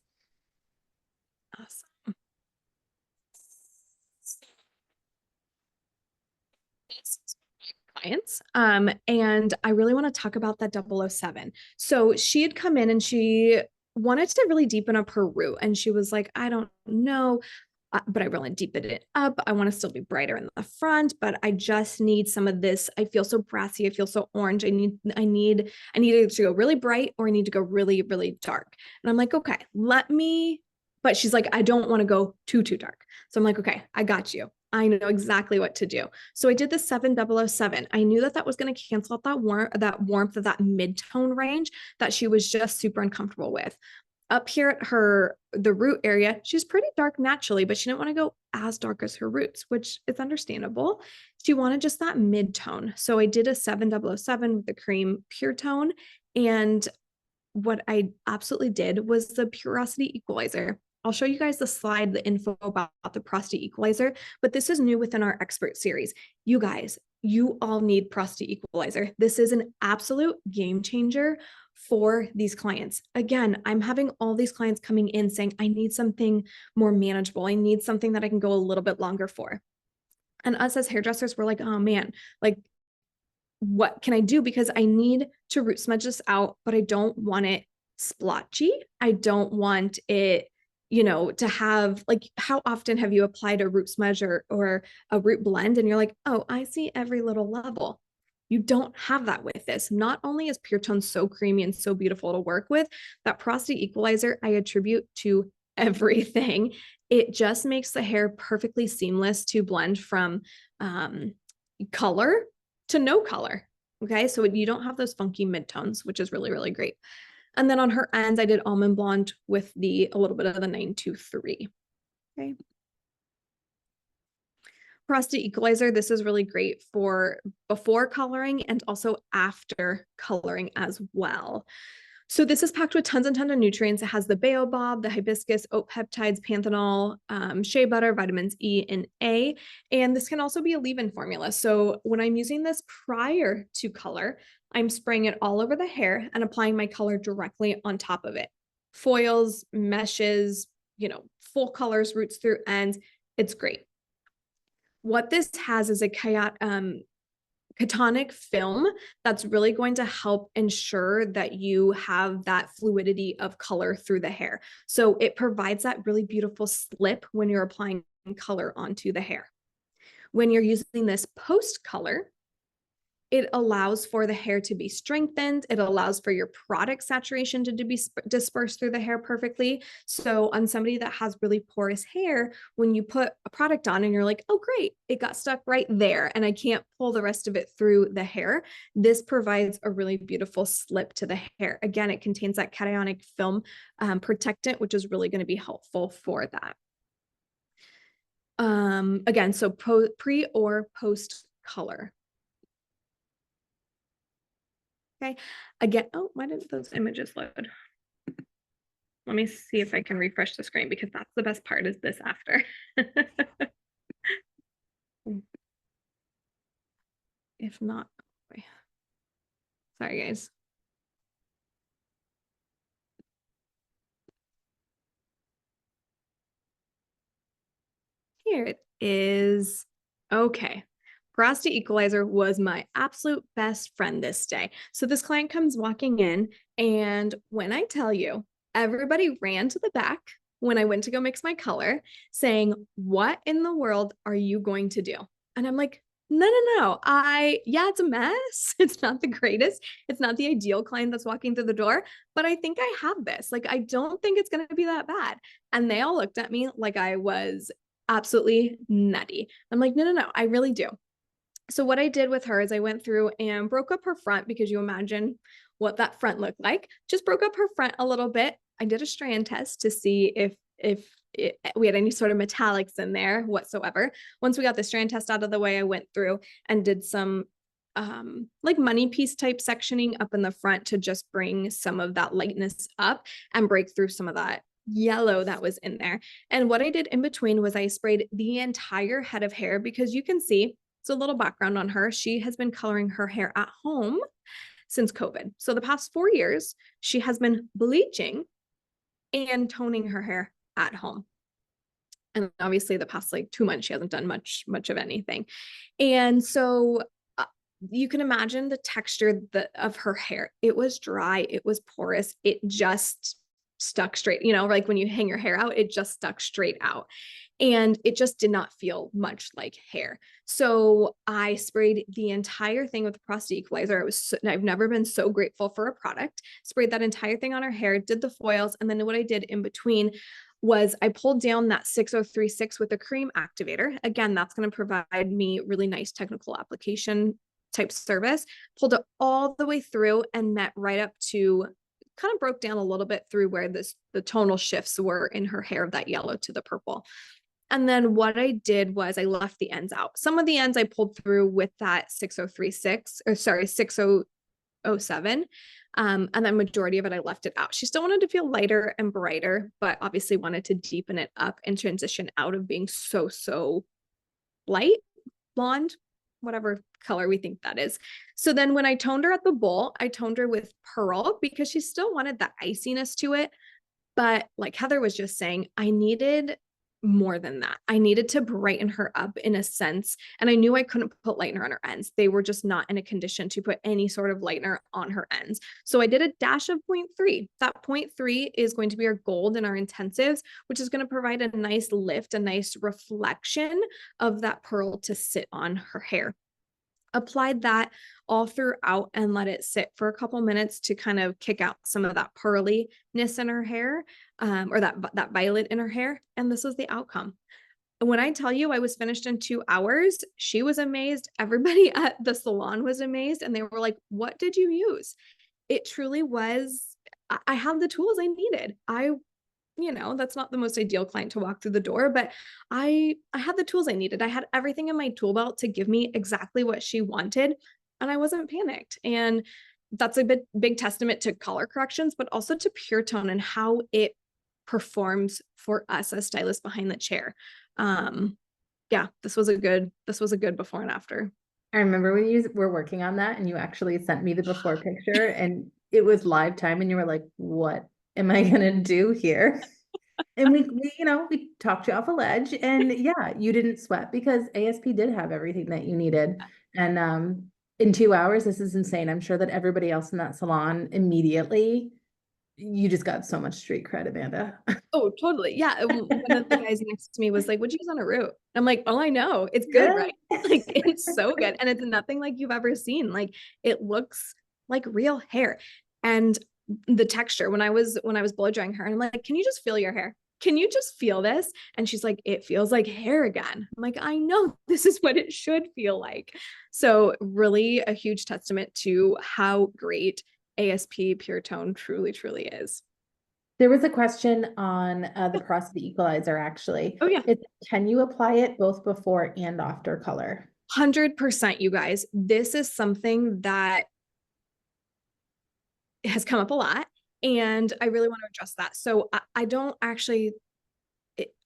Awesome. Clients. And I really want to talk about that 007. So she had come in and she wanted to really deepen up her root. And she was like, I don't know, but I really deepen it up. I want to still be brighter in the front, but I just need some of this. I feel so brassy. I feel so orange. I need it to go really bright or I need to go really dark. And I'm like, okay, but she's like, I don't want to go too dark. So I'm like, okay, I got you. I know exactly what to do. So I did the 7007. I knew that was going to cancel out that warmth of that mid-tone range that she was just super uncomfortable with. Up here at the root area, she's pretty dark naturally, but she didn't want to go as dark as her roots, which is understandable. She wanted just that mid-tone. So I did a 7007 with the cream PureTone. And what I absolutely did was the porosity equalizer. I'll show you guys the slide, the info about the porosity equalizer, but this is new within our expert series. You guys, you all need porosity equalizer. This is an absolute game changer for these clients. Again, I'm having all these clients coming in saying, I need something more manageable. I need something that I can go a little bit longer for. And us as hairdressers, we're like, oh man, like, what can I do? Because I need to root smudge this out, but I don't want it splotchy. I don't want it, to have, like, how often have you applied a root smudge or a root blend and you're like, oh, I see every little level. You don't have that with this. Not only is PureTone so creamy and so beautiful to work with, that porosity equalizer I attribute to everything. It just makes the hair perfectly seamless to blend from color to no color. Okay. So you don't have those funky midtones, which is really great. And then on her ends, I did almond blonde with a little bit of the 923. Okay. Porosity equalizer. This is really great for before coloring and also after coloring as well. So this is packed with tons and tons of nutrients. It has the baobab, the hibiscus, oat peptides, panthenol, shea butter, vitamins E and A. And this can also be a leave-in formula. So when I'm using this prior to color, I'm spraying it all over the hair and applying my color directly on top of it. Foils, meshes, full colors, roots through ends. It's great. What this has is a ketonic film that's really going to help ensure that you have that fluidity of color through the hair. So it provides that really beautiful slip when you're applying color onto the hair. When you're using this post color, it allows for the hair to be strengthened. It allows for your product saturation to be dispersed through the hair perfectly. So on somebody that has really porous hair, when you put a product on and you're like, oh, great, it got stuck right there and I can't pull the rest of it through the hair, this provides a really beautiful slip to the hair. Again, it contains that cationic film protectant, which is really going to be helpful for that. Again, so pre or post color. Okay, again, oh, why didn't those images load? Let me see if I can refresh the screen because that's the best part is this after. If not, sorry guys. Here it is. Okay. Porosity equalizer was my absolute best friend this day. So this client comes walking in, and when I tell you, everybody ran to the back when I went to go mix my color saying, what in the world are you going to do? And I'm like, no, yeah, it's a mess. It's not the greatest. It's not the ideal client that's walking through the door, but I think I have this. Like, I don't think it's going to be that bad. And they all looked at me like I was absolutely nutty. I'm like, no, I really do. So what I did with her is I went through and broke up her front, because you imagine what that front looked like. Just broke up her front a little bit. I did a strand test to see if we had any sort of metallics in there whatsoever. Once we got the strand test out of the way, I went through and did some like money piece type sectioning up in the front to just bring some of that lightness up and break through some of that yellow that was in there. And what I did in between was I sprayed the entire head of hair, because you can see, so a little background on her. She has been coloring her hair at home since COVID. So the past 4 years, she has been bleaching and toning her hair at home. And obviously the past like 2 months, she hasn't done much of anything. And so you can imagine the texture of her hair. It was dry, it was porous, it just stuck straight, like when you hang your hair out, it just stuck straight out. And it just did not feel much like hair. So I sprayed the entire thing with the porosity equalizer. I've never been so grateful for a product. Sprayed that entire thing on her hair, did the foils. And then what I did in between was I pulled down that 6036 with a cream activator. Again, that's going to provide me really nice technical application type service. Pulled it all the way through and met right up to, kind of broke down a little bit through where the tonal shifts were in her hair, of that yellow to the purple. And then what I did was I left the ends out. Some of the ends I pulled through with that 6036, or sorry, 6007. And then majority of it, I left it out. She still wanted to feel lighter and brighter, but obviously wanted to deepen it up and transition out of being so light, blonde, whatever color we think that is. So then when I toned her at the bowl, I toned her with Pearl, because she still wanted that iciness to it. But like Heather was just saying, I needed more than that. I needed to brighten her up in a sense. And I knew I couldn't put lightener on her ends. They were just not in a condition to put any sort of lightener on her ends. So I did a dash of 0.3. That 0.3 is going to be our gold in our intensives, which is going to provide a nice lift, a nice reflection of that pearl to sit on her hair. Applied that all throughout and let it sit for a couple minutes to kind of kick out some of that pearliness in her hair, or that violet in her hair. And this was the outcome. When I tell you I was finished in 2 hours, she was amazed. Everybody at the salon was amazed. And they were like, what did you use? It truly was, I had the tools I needed. That's not the most ideal client to walk through the door, but I had the tools I needed. I had everything in my tool belt to give me exactly what she wanted, and I wasn't panicked. And that's a big testament to color corrections, but also to PureTone and how it performs for us as stylists behind the chair. Yeah, this was a good before and after. I remember when you were working on that and you actually sent me the before picture and it was live time and you were like, what am I gonna do here? And we talked you off a ledge and yeah, you didn't sweat because ASP did have everything that you needed. And in 2 hours, this is insane. I'm sure that everybody else in that salon immediately, you just got so much street cred, Amanda. Oh, totally. Yeah. One of the guys next to me was like, "What'd you use on a root?" I'm like, "Oh, I know. It's good, right?" Like, it's so good. And it's nothing like you've ever seen. Like, it looks like real hair. And the texture, when I was blow drying her, I'm like, "Can you just feel your hair? Can you just feel this?" And she's like, "It feels like hair again." I'm like, "I know. This is what it should feel like." So really a huge testament to how great ASP PureTone truly, truly is. There was a question on the porosity equalizer actually. Oh yeah. Can you apply it both before and after color? 100%, you guys. This is something that has come up a lot, and I really want to address that. So I don't actually,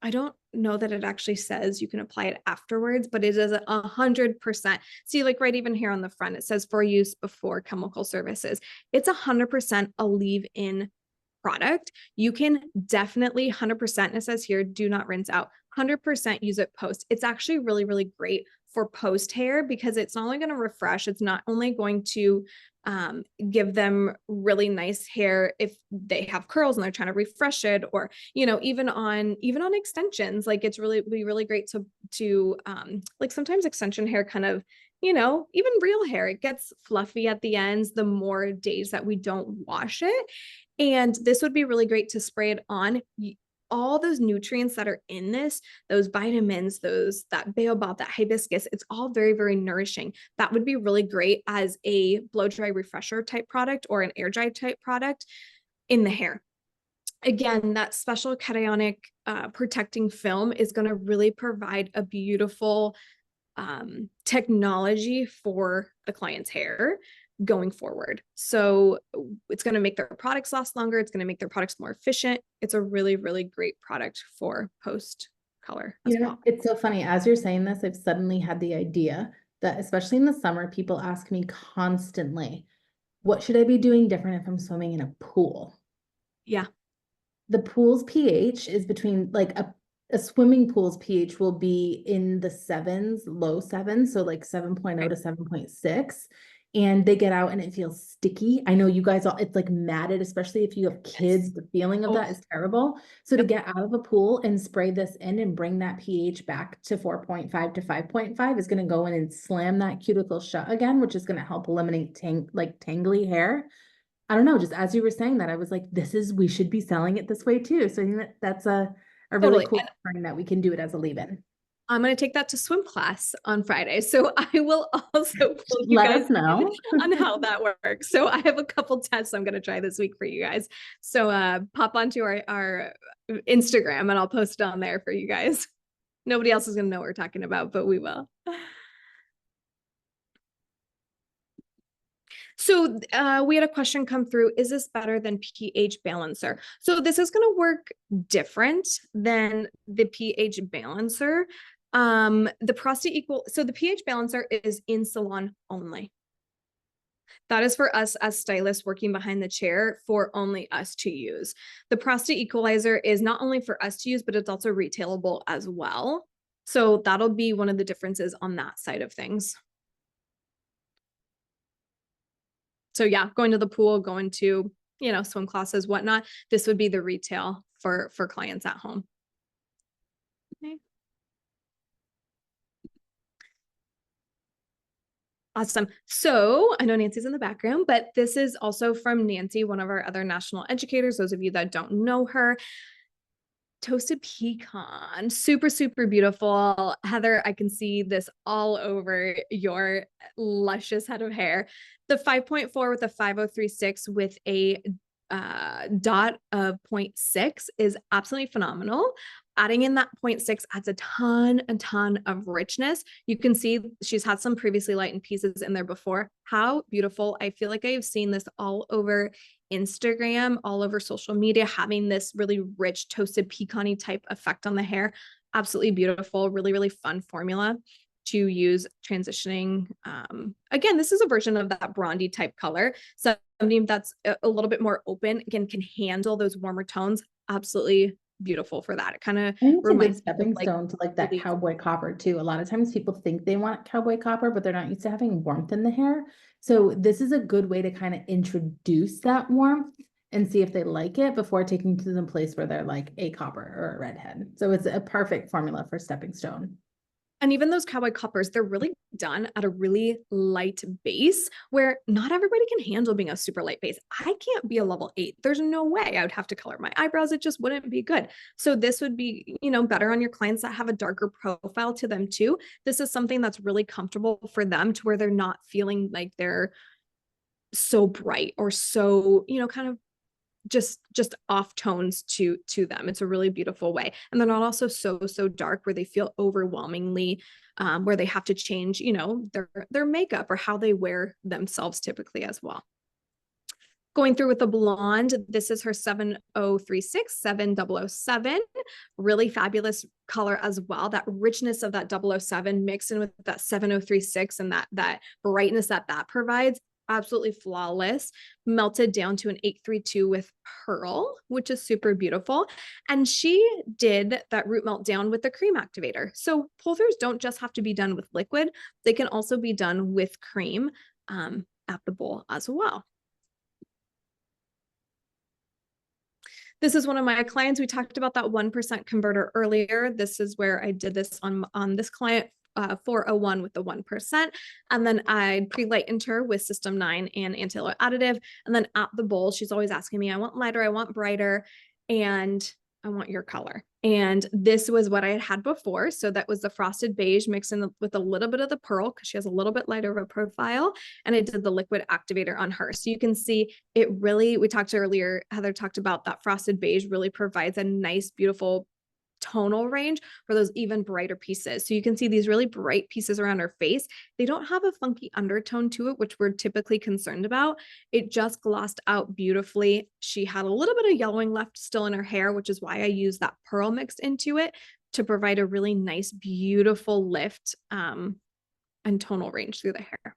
I don't know that it actually says you can apply it afterwards, but it is 100%. See, like right even here on the front, it says for use before chemical services. It's 100% a leave-in product. You can definitely 100%, and it says here, do not rinse out. 100% use it post. It's actually really, really great for post hair because it's not only going to refresh, it's not only going to give them really nice hair if they have curls and they're trying to refresh it, or even on extensions. Like it's really great to like sometimes extension hair kind of, even real hair, it gets fluffy at the ends the more days that we don't wash it. And this would be really great to spray it on. All those nutrients that are in this, those vitamins, that baobab, that hibiscus, it's all very, very nourishing. That would be really great as a blow dry refresher type product or an air dry type product in the hair. Again, that special cationic protecting film is going to really provide a beautiful technology for the client's hair going forward. So it's going to make their products last longer. It's going to make their products more efficient. It's a really, really great product for post color as well. It's so funny. As you're saying this, I've suddenly had the idea that, especially in the summer, people ask me constantly, what should I be doing different if I'm swimming in a pool? Yeah. The pool's pH is between like a swimming pool's pH will be in the sevens, low sevens, so like 7.0 to 7.6. And they get out and it feels sticky. I know you guys all, it's like matted, especially if you have kids. The feeling of that is terrible. So to get out of a pool and spray this in and bring that pH back to 4.5 to 5.5 is going to go in and slam that cuticle shut again, which is going to help eliminate tangly hair. I don't know, just as you were saying that, I was like, we should be selling it this way too. So I think that's a really Totally. cool thing that we can do it as a leave-in. I'm going to take that to swim class on Friday. So I will also pull you Let guys us know on how that works. So I have a couple tests I'm going to try this week for you guys. So pop onto our Instagram and I'll post it on there for you guys. Nobody else is going to know what we're talking about, but we will. So we had a question come through. Is this better than pH balancer? So this is going to work different than the pH balancer. The the pH balancer is in salon only. That is for us as stylists working behind the chair, for only us to use. The prostate equalizer is not only for us to use, but it's also retailable as well. So that'll be one of the differences on that side of things. So yeah, going to the pool, going to, swim classes, whatnot, this would be the retail for clients at home. Okay. Awesome. So I know Nancy's in the background, but this is also from Nancy, one of our other national educators. Those of you that don't know her, toasted pecan, super, super beautiful. Heather, I can see this all over your luscious head of hair. The 5.4 with a 5036 with a dot of 0.6 is absolutely phenomenal. Adding in that 0.6 adds a ton of richness. You can see she's had some previously lightened pieces in there before. How beautiful. I feel like I've seen this all over Instagram, all over social media, having this really rich toasted pecan-y type effect on the hair. Absolutely beautiful, really fun formula to use transitioning. Again, this is a version of that bronzy type color. So something that's a little bit more open, again, can handle those warmer tones. Absolutely beautiful for that. It kind of I think it's a good reminds me of stepping like stone to like that really cowboy copper too. A lot of times people think they want cowboy copper, but they're not used to having warmth in the hair. So this is a good way to kind of introduce that warmth and see if they like it before taking to the place where they're like a copper or a redhead. So it's a perfect formula for stepping stone. And even those cowboy coppers, they're really done at a really light base where not everybody can handle being a super light base. I can't be a level 8. There's no way I would have to color my eyebrows. It just wouldn't be good. So this would be, better on your clients that have a darker profile to them too. This is something that's really comfortable for them to where they're not feeling like they're so bright or so, kind of just off tones to them. It's a really beautiful way, and they're not also so dark where they feel overwhelmingly where they have to change their makeup or how they wear themselves typically as well. Going through with the blonde, this is her 7036 7007. Really fabulous color as well. That richness of that 007 mixed in with that 7036 and that brightness that provides, absolutely flawless. Melted down to an 832 with pearl, which is super beautiful. And she did that root melt down with the cream activator. So pull-throughs don't just have to be done with liquid, they can also be done with cream at the bowl as well. This is one of my clients. We talked about that 1% converter earlier. This is where I did this on this client, 401 with the 1%. And then I pre-lightened her with System 9 and anti-oil additive. And then at the bowl, she's always asking me, I want lighter, I want brighter, and I want your color. And this was what I had before. So that was the frosted beige mixed in with a little bit of the pearl because she has a little bit lighter of a profile. And I did the liquid activator on her. So you can see it really, we talked earlier, Heather talked about that frosted beige really provides a nice, beautiful tonal range for those even brighter pieces. So you can see these really bright pieces around her face. They don't have a funky undertone to it, which we're typically concerned about. It just glossed out beautifully. She had a little bit of yellowing left still in her hair, which is why I used that pearl mixed into it to provide a really nice, beautiful lift and tonal range through the hair.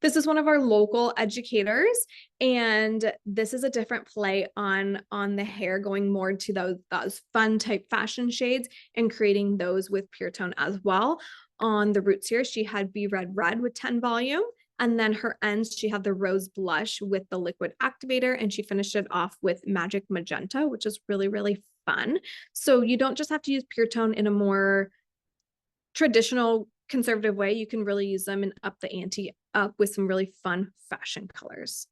This is one of our local educators, and this is a different play on the hair, going more to those fun type fashion shades and creating those with PureTone as well. On the roots here, she had Be Red Red with 10 volume. And then her ends, she had the rose blush with the liquid activator, and she finished it off with Magic Magenta, which is really fun. So you don't just have to use PureTone in a more traditional conservative way. You can really use them and up the ante up with some really fun fashion colors.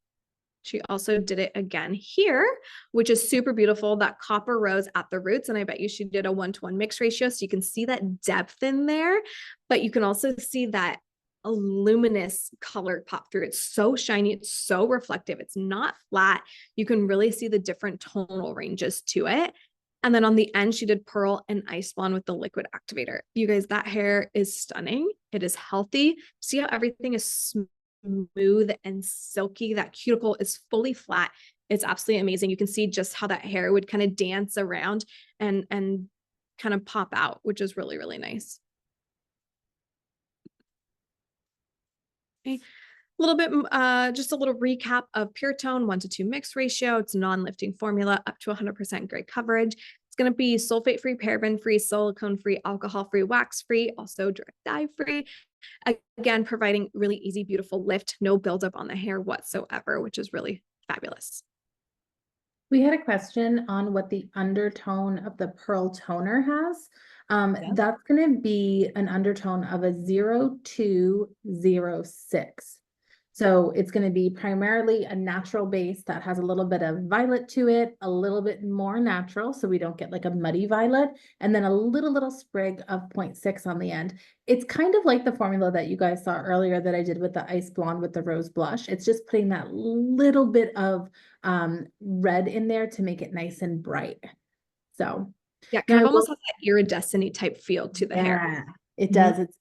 She also did it again here, which is super beautiful, that copper rose at the roots. And I bet you she did a 1-to-1 mix ratio. So you can see that depth in there, but you can also see that a luminous color pop through. It's so shiny. It's so reflective. It's not flat. You can really see the different tonal ranges to it. And then on the end, she did pearl and ice blonde with the liquid activator. You guys, that hair is stunning. It is healthy. See how everything is smooth and silky? That cuticle is fully flat. It's absolutely amazing. You can see just how that hair would kind of dance around and kind of pop out, which is really nice. Okay. A little bit, just a little recap of PureTone 1-to-2 mix ratio. It's a non-lifting formula up to 100% gray coverage. It's going to be sulfate-free, paraben-free, silicone-free, alcohol-free, wax-free, also direct dye-free. Again, providing really easy, beautiful lift, no buildup on the hair whatsoever, which is really fabulous. We had a question on what the undertone of the pearl toner has. That's going to be an undertone of a 0206. So it's going to be primarily a natural base that has a little bit of violet to it, a little bit more natural, so we don't get like a muddy violet, and then a little sprig of 0.6 on the end. It's kind of like the formula that you guys saw earlier that I did with the ice blonde with the rose blush. It's just putting that little bit of red in there to make it nice and bright. So Yeah, now kind I of will, almost has that iridescent type feel to the hair. yeah, it Mhm. does. It's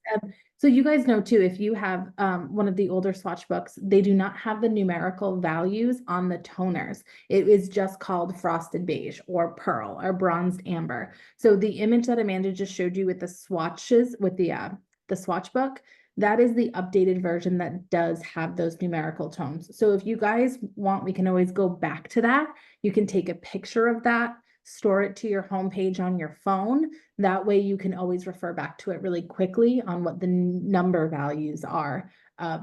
so you guys know too, if you have one of the older swatch books, they do not have the numerical values on the toners. It is just called frosted beige or pearl or bronzed amber. So the image that Amanda just showed you with the swatches with the swatch book, that is the updated version that does have those numerical tones. So if you guys want, we can always go back to that. You can take a picture of that, store it to your homepage on your phone. That way you can always refer back to it really quickly on what the number values are of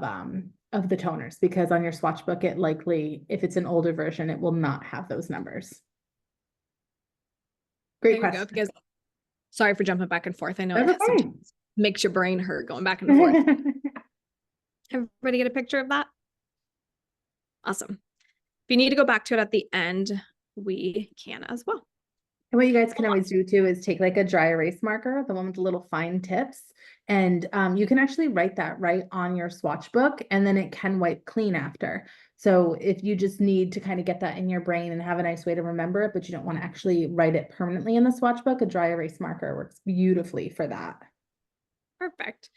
the toners, because on your swatch book, it likely, if it's an older version, it will not have those numbers. Great There you go. question. Because sorry for jumping back and forth. I know That's it okay. sometimes makes your brain hurt going back and forth. Everybody get a picture of that? Awesome. If you need to go back to it at the end, we can as well. And what you guys can always do too is take like a dry erase marker, the one with the little fine tips, and you can actually write that right on your swatch book, and then it can wipe clean after. So if you just need to kind of get that in your brain and have a nice way to remember it, but you don't want to actually write it permanently in the swatch book, a dry erase marker works beautifully for that. Perfect.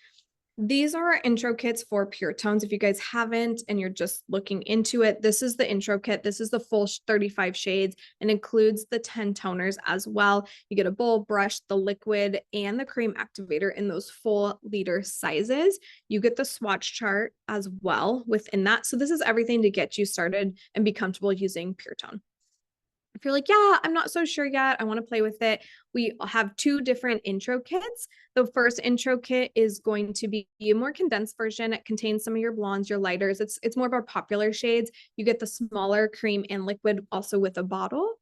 These are our intro kits for PureTones. If you guys haven't and you're just looking into it, this is the intro kit. This is the full 35 shades and includes the 10 toners as well. You get a bowl, brush, the liquid, and the cream activator in those full liter sizes. You get the swatch chart as well within that. So this is everything to get you started and be comfortable using PureTone. If you're like, yeah, I'm not so sure yet, I want to play with it, we have two different intro kits. The first intro kit is going to be a more condensed version. It contains some of your blondes, your lighters. It's more of our popular shades. You get the smaller cream and liquid also with a bottle.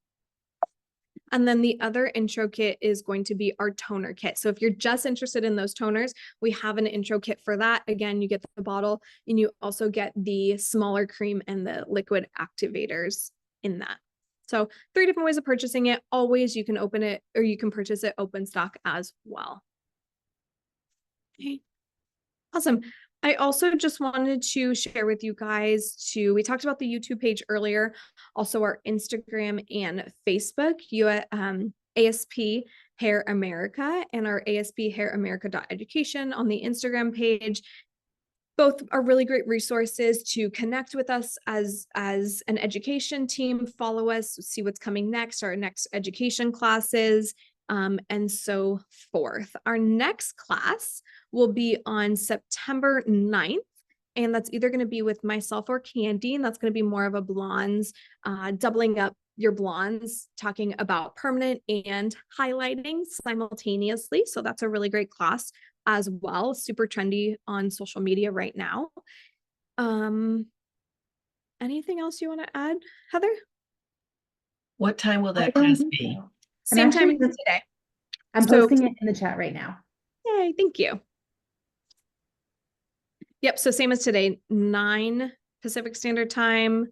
And then the other intro kit is going to be our toner kit. So if you're just interested in those toners, we have an intro kit for that. Again, you get the bottle and you also get the smaller cream and the liquid activators in that. So 3 different ways of purchasing it. Always you can open it or you can purchase it open stock as well. Okay. Awesome. I also just wanted to share with you guys we talked about the YouTube page earlier, also our Instagram and Facebook, ASP Hair America and our ASP Hair America.education on the Instagram page. Both are really great resources to connect with us as an education team, follow us, see what's coming next, our next education classes, and so forth. Our next class will be on September 9th. And that's either going to be with myself or Candy. And that's going to be more of a blondes, doubling up your blondes, talking about permanent and highlighting simultaneously. So that's a really great class as well. Super trendy on social media right now. Anything else you want to add, Heather? What time will that class be? Same time as today. I'm posting it in the chat right now. Yay, thank you. Yep, so same as today, 9 Pacific Standard Time,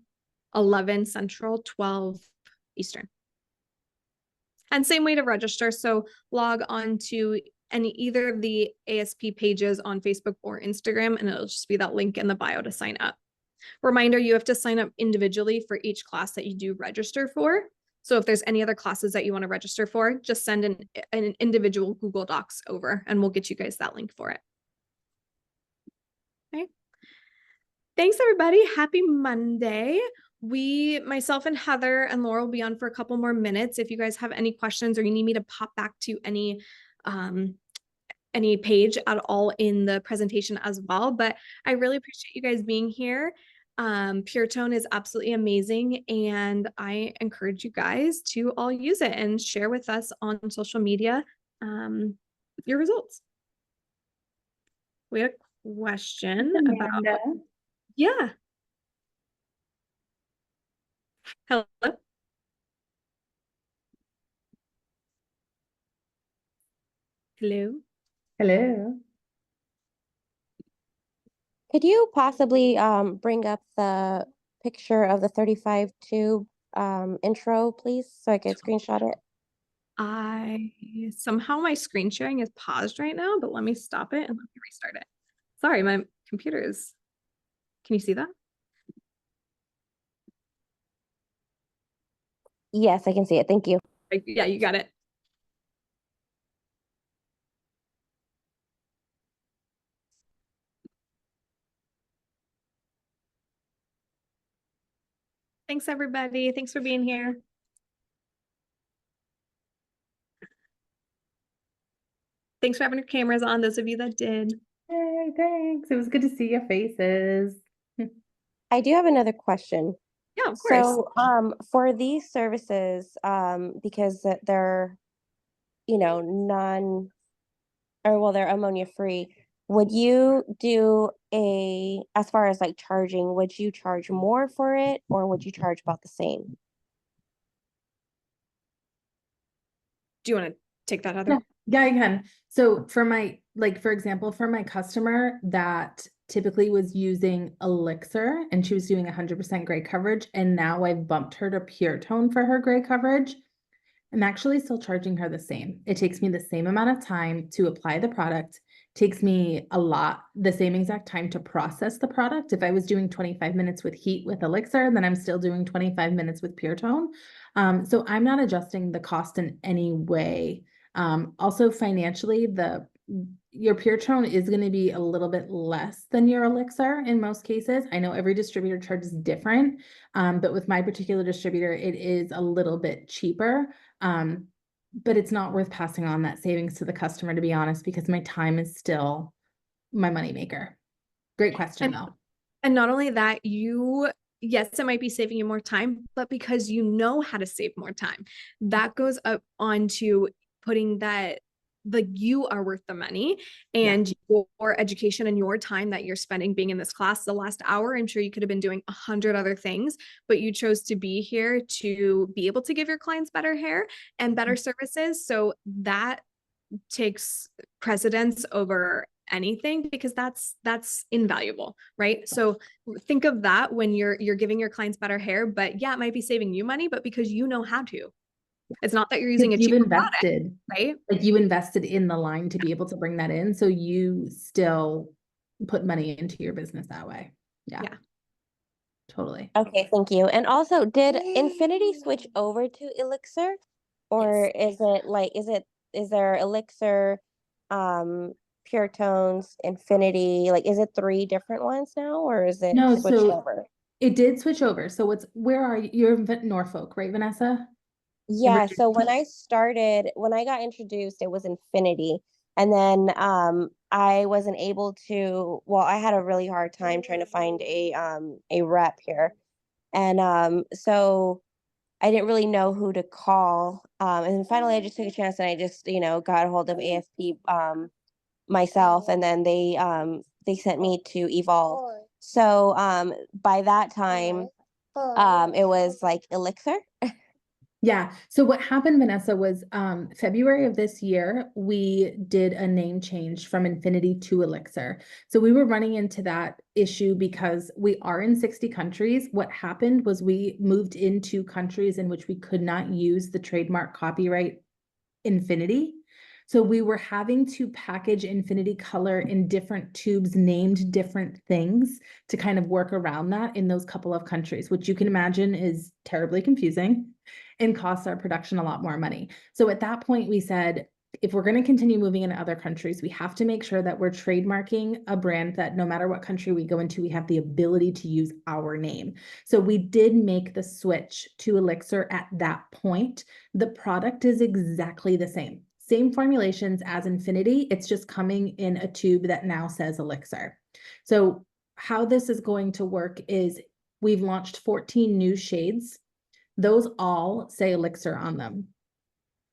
11 Central, 12 Eastern. And same way to register. So log on to either of the ASP pages on Facebook or Instagram, and it'll just be that link in the bio to sign up. Reminder, you have to sign up individually for each class that you do register for. So if there's any other classes that you want to register for, just send an individual Google Docs over and we'll get you guys that link for it. Okay. Thanks, everybody. Happy Monday. Myself and Heather and Laura will be on for a couple more minutes. If you guys have any questions or you need me to pop back to any page at all in the presentation as well, but I really appreciate you guys being here. PureTone is absolutely amazing, and I encourage you guys to all use it and share with us on social media your results. We had a question about, yeah. Hello. Hello. Hello. Could you possibly bring up the picture of the 35 tube intro, please, so I can screenshot it? I somehow my screen sharing is paused right now, but let me stop it and let me restart it. Sorry, my computer is. Can you see that? Yes, I can see it. Thank you. Yeah, you got it. Thanks, everybody. Thanks for being here. Thanks for having your cameras on, those of you that did. Hey, thanks. It was good to see your faces. I do have another question. Yeah, of course. So, for these services, because they're, non, or well, they're ammonia free, would you do as far as like charging, would you charge more for it or would you charge about the same? Do you want to take that, Heather? Yeah, I can. So for for example, for my customer that typically was using Elixir and she was doing 100% gray coverage, and now I've bumped her to PureTone for her gray coverage, I'm actually still charging her the same. It takes me the same amount of time to apply the product, takes me the same exact time to process the product. If I was doing 25 minutes with heat with Elixir, then I'm still doing 25 minutes with PureTone. So I'm not adjusting the cost in any way. Also financially, your PureTone is going to be a little bit less than your Elixir in most cases. I know every distributor charges different, but with my particular distributor, it is a little bit cheaper. But it's not worth passing on that savings to the customer, to be honest, because my time is still my moneymaker. Great question, though. And not only that, yes, it might be saving you more time, but because you know how to save more time, that goes up onto putting that like you are worth the money and your education and your time that you're spending being in this class the last hour. I'm sure you could have been doing 100 other things, but you chose to be here to be able to give your clients better hair and better services. So that takes precedence over anything because that's invaluable, right? So think of that when you're giving your clients better hair, but yeah, it might be saving you money, but because you know how to. It's not that you're using a cheaper product, right? Like you invested in the line to be able to bring that in, so you still put money into your business that way. Yeah. Totally. Okay, thank you. And also, did Infinity switch over to Elixir? Or is there Elixir, Pure Tones, Infinity? Like, is it 3 different ones now, or is it No, switched over? It did switch over. So where are you? You're in Norfolk, right, Vanessa? Yeah, so when I got introduced, it was Infinity. And then I wasn't able to, well, I had a really hard time trying to find a rep here. And so I didn't really know who to call. And then finally I just took a chance and I just, got a hold of AFP myself, and then they sent me to Evolve. So by that time it was like Elixir. Yeah. So what happened, Vanessa, was February of this year, we did a name change from Infinity to Elixir. So we were running into that issue because we are in 60 countries. What happened was we moved into countries in which we could not use the trademark copyright Infinity. So we were having to package Infinity Color in different tubes named different things to kind of work around that in those couple of countries, which you can imagine is terribly confusing and costs our production a lot more money. So at that point, we said, if we're going to continue moving into other countries, we have to make sure that we're trademarking a brand that no matter what country we go into, we have the ability to use our name. So we did make the switch to Elixir at that point. The product is exactly the same. Same formulations as Infinity. It's just coming in a tube that now says Elixir. So how this is going to work is we've launched 14 new shades. Those all say Elixir on them.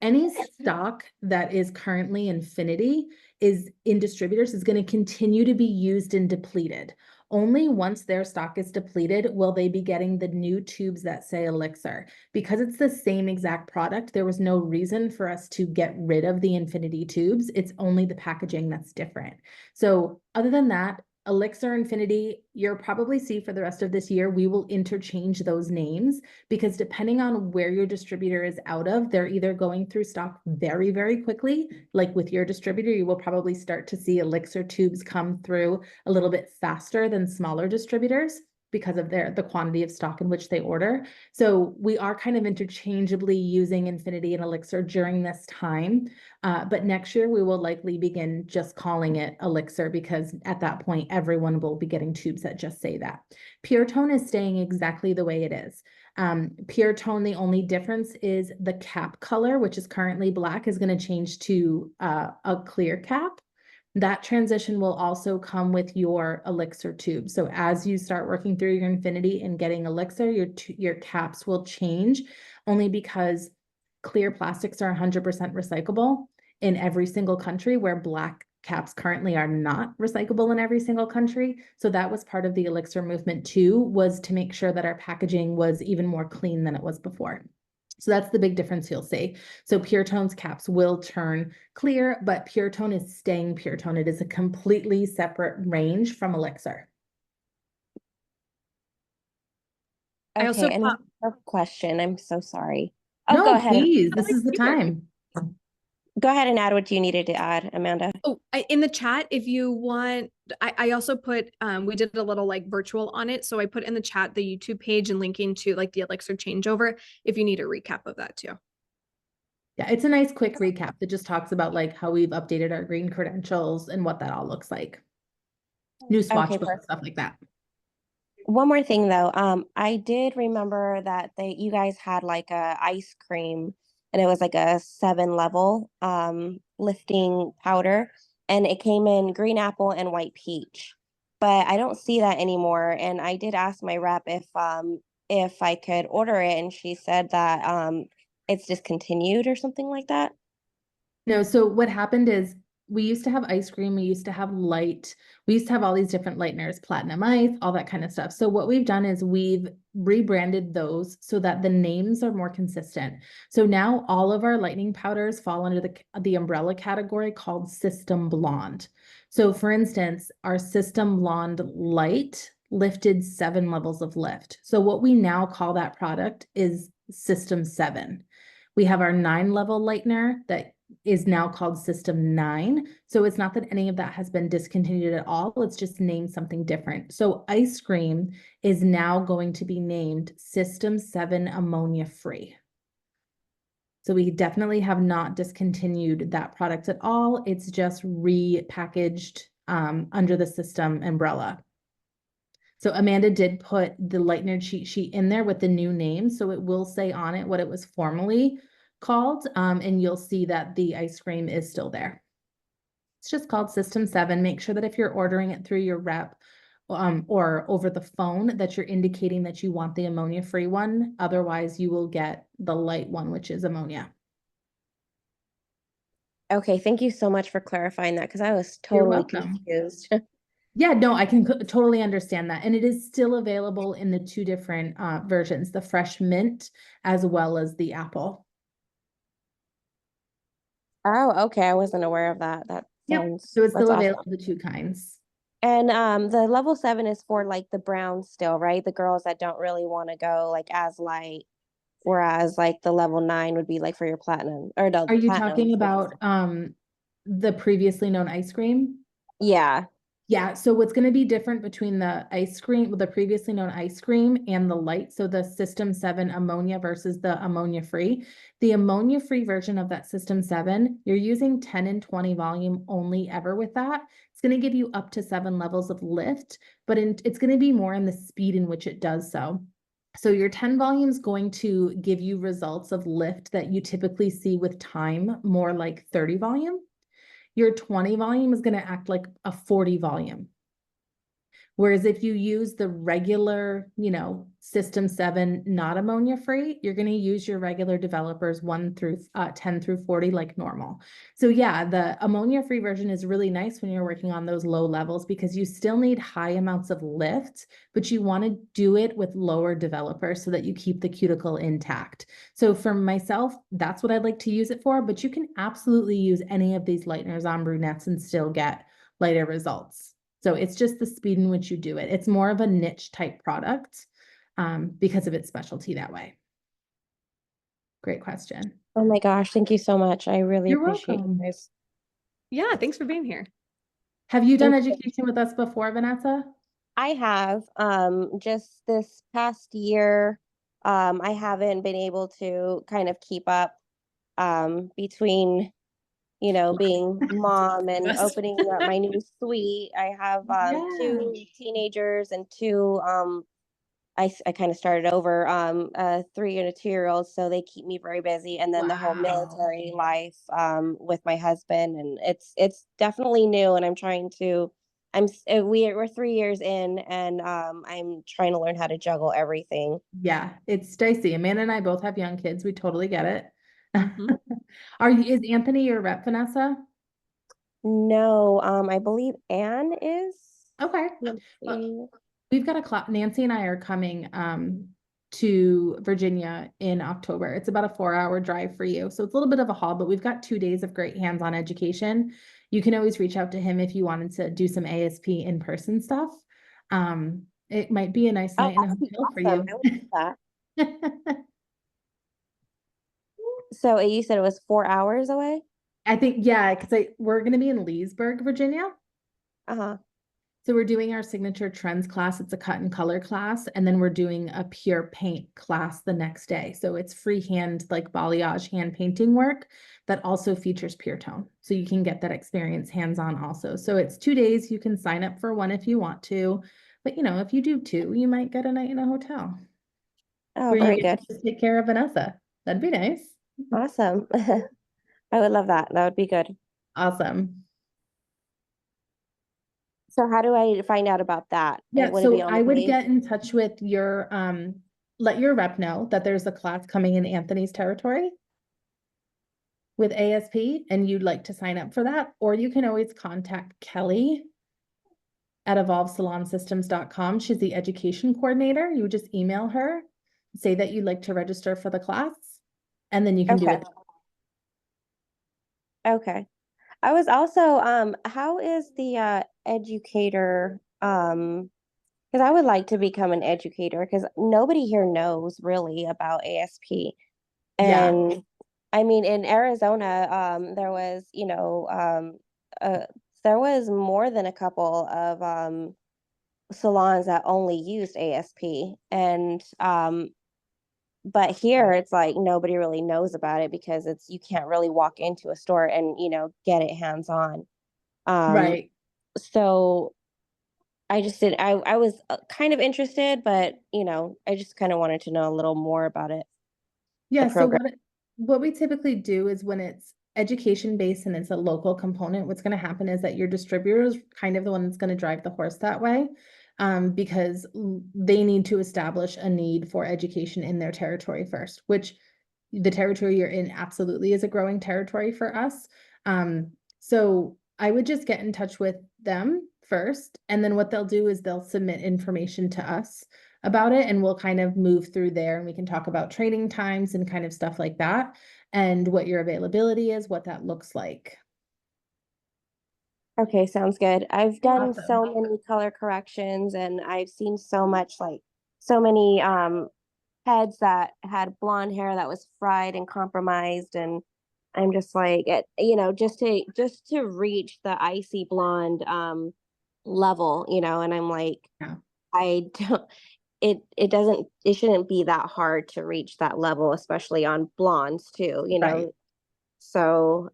Any stock that is currently Infinity is in distributors is going to continue to be used and depleted. Only once their stock is depleted will they be getting the new tubes that say Elixir. Because it's the same exact product, there was no reason for us to get rid of the Infinity tubes. It's only the packaging that's different. So other than that, Elixir Infinity, you'll probably see for the rest of this year, we will interchange those names because depending on where your distributor is out of, they're either going through stock very, very quickly. Like with your distributor, you will probably start to see Elixir tubes come through a little bit faster than smaller distributors because of the quantity of stock in which they order. So we are kind of interchangeably using Infinity and Elixir during this time. But next year we will likely begin just calling it Elixir because at that point, everyone will be getting tubes that just say that. PureTone is staying exactly the way it is. PureTone, the only difference is the cap color, which is currently black, is going to change to a clear cap. That transition will also come with your Elixir tube. So as you start working through your Infinity and getting Elixir, your caps will change only because clear plastics are 100% recyclable in every single country, where black caps currently are not recyclable in every single country. So that was part of the Elixir movement too, was to make sure that our packaging was even more clean than it was before. So that's the big difference you'll see. So PureTone's caps will turn clear, but PureTone is staying PureTone. It is a completely separate range from Elixir. I also Okay, and pop- a question. I'm so sorry. Oh, No, go ahead. please, this is the time. Go ahead and add what you needed to add, Amanda. in the chat, if you want, I also put, we did a little like virtual on it. So I put in the chat the YouTube page and linking to like the Elixir changeover if you need a recap of that too. Yeah, it's a nice quick recap that just talks about like how we've updated our green credentials and what that all looks like. New swatch Okay, book, perfect. stuff like that. One more thing though, I did remember that you guys had like a ice cream and it was like a 7 level lifting powder and it came in green apple and white peach. But I don't see that anymore. And I did ask my rep if I could order it and she said that it's discontinued or something like that. No, so what happened is we used to have ice cream, we used to have light, we used to have all these different lighteners, platinum ice, all that kind of stuff. So what we've done is we've rebranded those so that the names are more consistent. So now all of our lightening powders fall under the umbrella category called System Blonde. So for instance, our System Blonde Light lifted 7 levels of lift. So what we now call that product is System 7. We have our 9-level lightener that is now called System 9. So it's not that any of that has been discontinued at all. It's just named something different. So ice cream is now going to be named System 7 Ammonia Free. So we definitely have not discontinued that product at all. It's just repackaged under the System umbrella. So Amanda did put the lightener cheat sheet in there with the new name. So it will say on it what it was formerly called, and you'll see that the ice cream is still there. It's just called System 7. Make sure that if you're ordering it through your rep or over the phone, that you're indicating that you want the ammonia-free one. Otherwise, you will get the light one, which is ammonia. Okay, thank you so much for clarifying that because I was You're totally welcome. confused. Yeah, no, I can totally understand that. And it is still available in the 2 different versions, the fresh mint as well as the apple. Oh, okay. I wasn't aware of that. That sounds, So it's that's still awesome. available, the 2 kinds. And the level 7 is for like the brown still, right? The girls that don't really want to go like as light, whereas like the level 9 would be like for your platinum or the Are you platinum. talking about the previously known ice cream? Yeah. Yeah, so what's going to be different between the ice cream, the previously known ice cream and the light, so the System 7 ammonia versus the ammonia free. The ammonia free version of that System 7, you're using 10 and 20 volume only ever with that. It's going to give you up to 7 levels of lift, but it's going to be more in the speed in which it does so. So your 10 volume is going to give you results of lift that you typically see with time, more like 30 volume. Your 20 volume is going to act like a 40 volume. Whereas if you use the regular, System 7, not ammonia free, you're going to use your regular developers 1 through 10 through 40 like normal. So yeah, the ammonia free version is really nice when you're working on those low levels because you still need high amounts of lift, but you want to do it with lower developers so that you keep the cuticle intact. So for myself, that's what I'd like to use it for, but you can absolutely use any of these lighteners on brunettes and still get lighter results. So it's just the speed in which you do it. It's more of a niche type product because of its specialty that way. Great question. Oh my gosh, thank you so much. I really You're appreciate you welcome. guys. Yeah, thanks for being here. Have you done Thank you. education with us before, Vanessa? I have just this past year, I haven't been able to kind of keep up between, you know, being mom and Yes. opening up my new suite. I have Yeah. 2 teenagers and two I kind of started over a 3 and a 2-year-old, so they keep me very busy. And then the whole Wow. military life with my husband, and it's definitely new. And I'm trying to, we're 3 years in, and I'm trying to learn how to juggle everything. Yeah, it's dicey. Amanda and I both have young kids. We totally get it. Mhm. Is Anthony your rep, Vanessa? No, I believe Anne is. Okay. Let's Well, see. we've got a class. Nancy and I are coming to Virginia in October. It's about a 4-hour drive for you. So it's a little bit of a haul, but we've got 2 days of great hands-on education. You can always reach out to him if you wanted to do some ASP in-person stuff. It might be a nice Oh, night in a that would be hotel for awesome. you. I would love that. So you said it was 4 hours away? I think, yeah, because we're going to be in Leesburg, Virginia. Uh-huh. So we're doing our signature trends class. It's a cut and color class. And then we're doing a pure paint class the next day. So it's freehand, like balayage hand painting work that also features PureTone. So you can get that experience hands-on also. So it's 2 days. You can sign up for one if you want to. But if you do two, you might get a night in a hotel Oh, where you very get good. to take care of Vanessa. That'd be nice. Awesome. I would love that. That would be good. Awesome. So how do I find out about that? Yeah, Would it be so on the I would page? get in touch with your let your rep know that there's a class coming in Anthony's territory with ASP and you'd like to sign up for that, or you can always contact Kelly at evolvesalonsystems.com. She's the education coordinator. You would just email her, say that you'd like to register for the class, and then you can do Okay. it. Okay. I was also how is the educator because I would like to become an educator because nobody here knows really about ASP. Yeah, And I mean in Arizona there was, there was more than a couple of salons that only used ASP. And but here it's like nobody really knows about it because it's you can't really walk into a store and get it hands on. Um, right. so I just did I was kind of interested, but I just kind of wanted to know a little more about it, the Yeah, so program. what we typically do is when it's education based and it's a local component, what's going to happen is that your distributor is kind of the one that's going to drive the horse that way, because they need to establish a need for education in their territory first, which the territory you're in absolutely is a growing territory for us. So I would just get in touch with them first, and then what they'll do is they'll submit information to us about it, and we'll kind of move through there and we can talk about training times and kind of stuff like that, and what your availability is, what that looks like. Okay, sounds good. I've done so Awesome. many color corrections and I've seen so much like so many heads that had blonde hair that was fried and compromised, and I'm just like just to reach the icy blonde level, and I'm like Yeah. I don't it shouldn't be that hard to reach that level, especially on blondes too, Right. so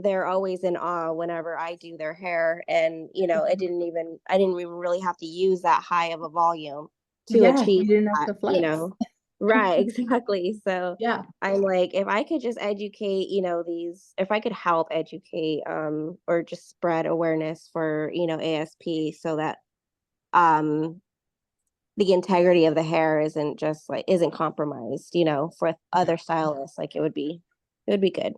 they're always in awe whenever I do their hair, and I didn't even really have to use that high of a volume to Yeah, achieve you didn't have that, to flex. right. Exactly. So Yeah. I'm like, if I could just educate, if I could help educate or just spread awareness for ASP, so that um the integrity of the hair isn't compromised, for other stylists, like it would be good.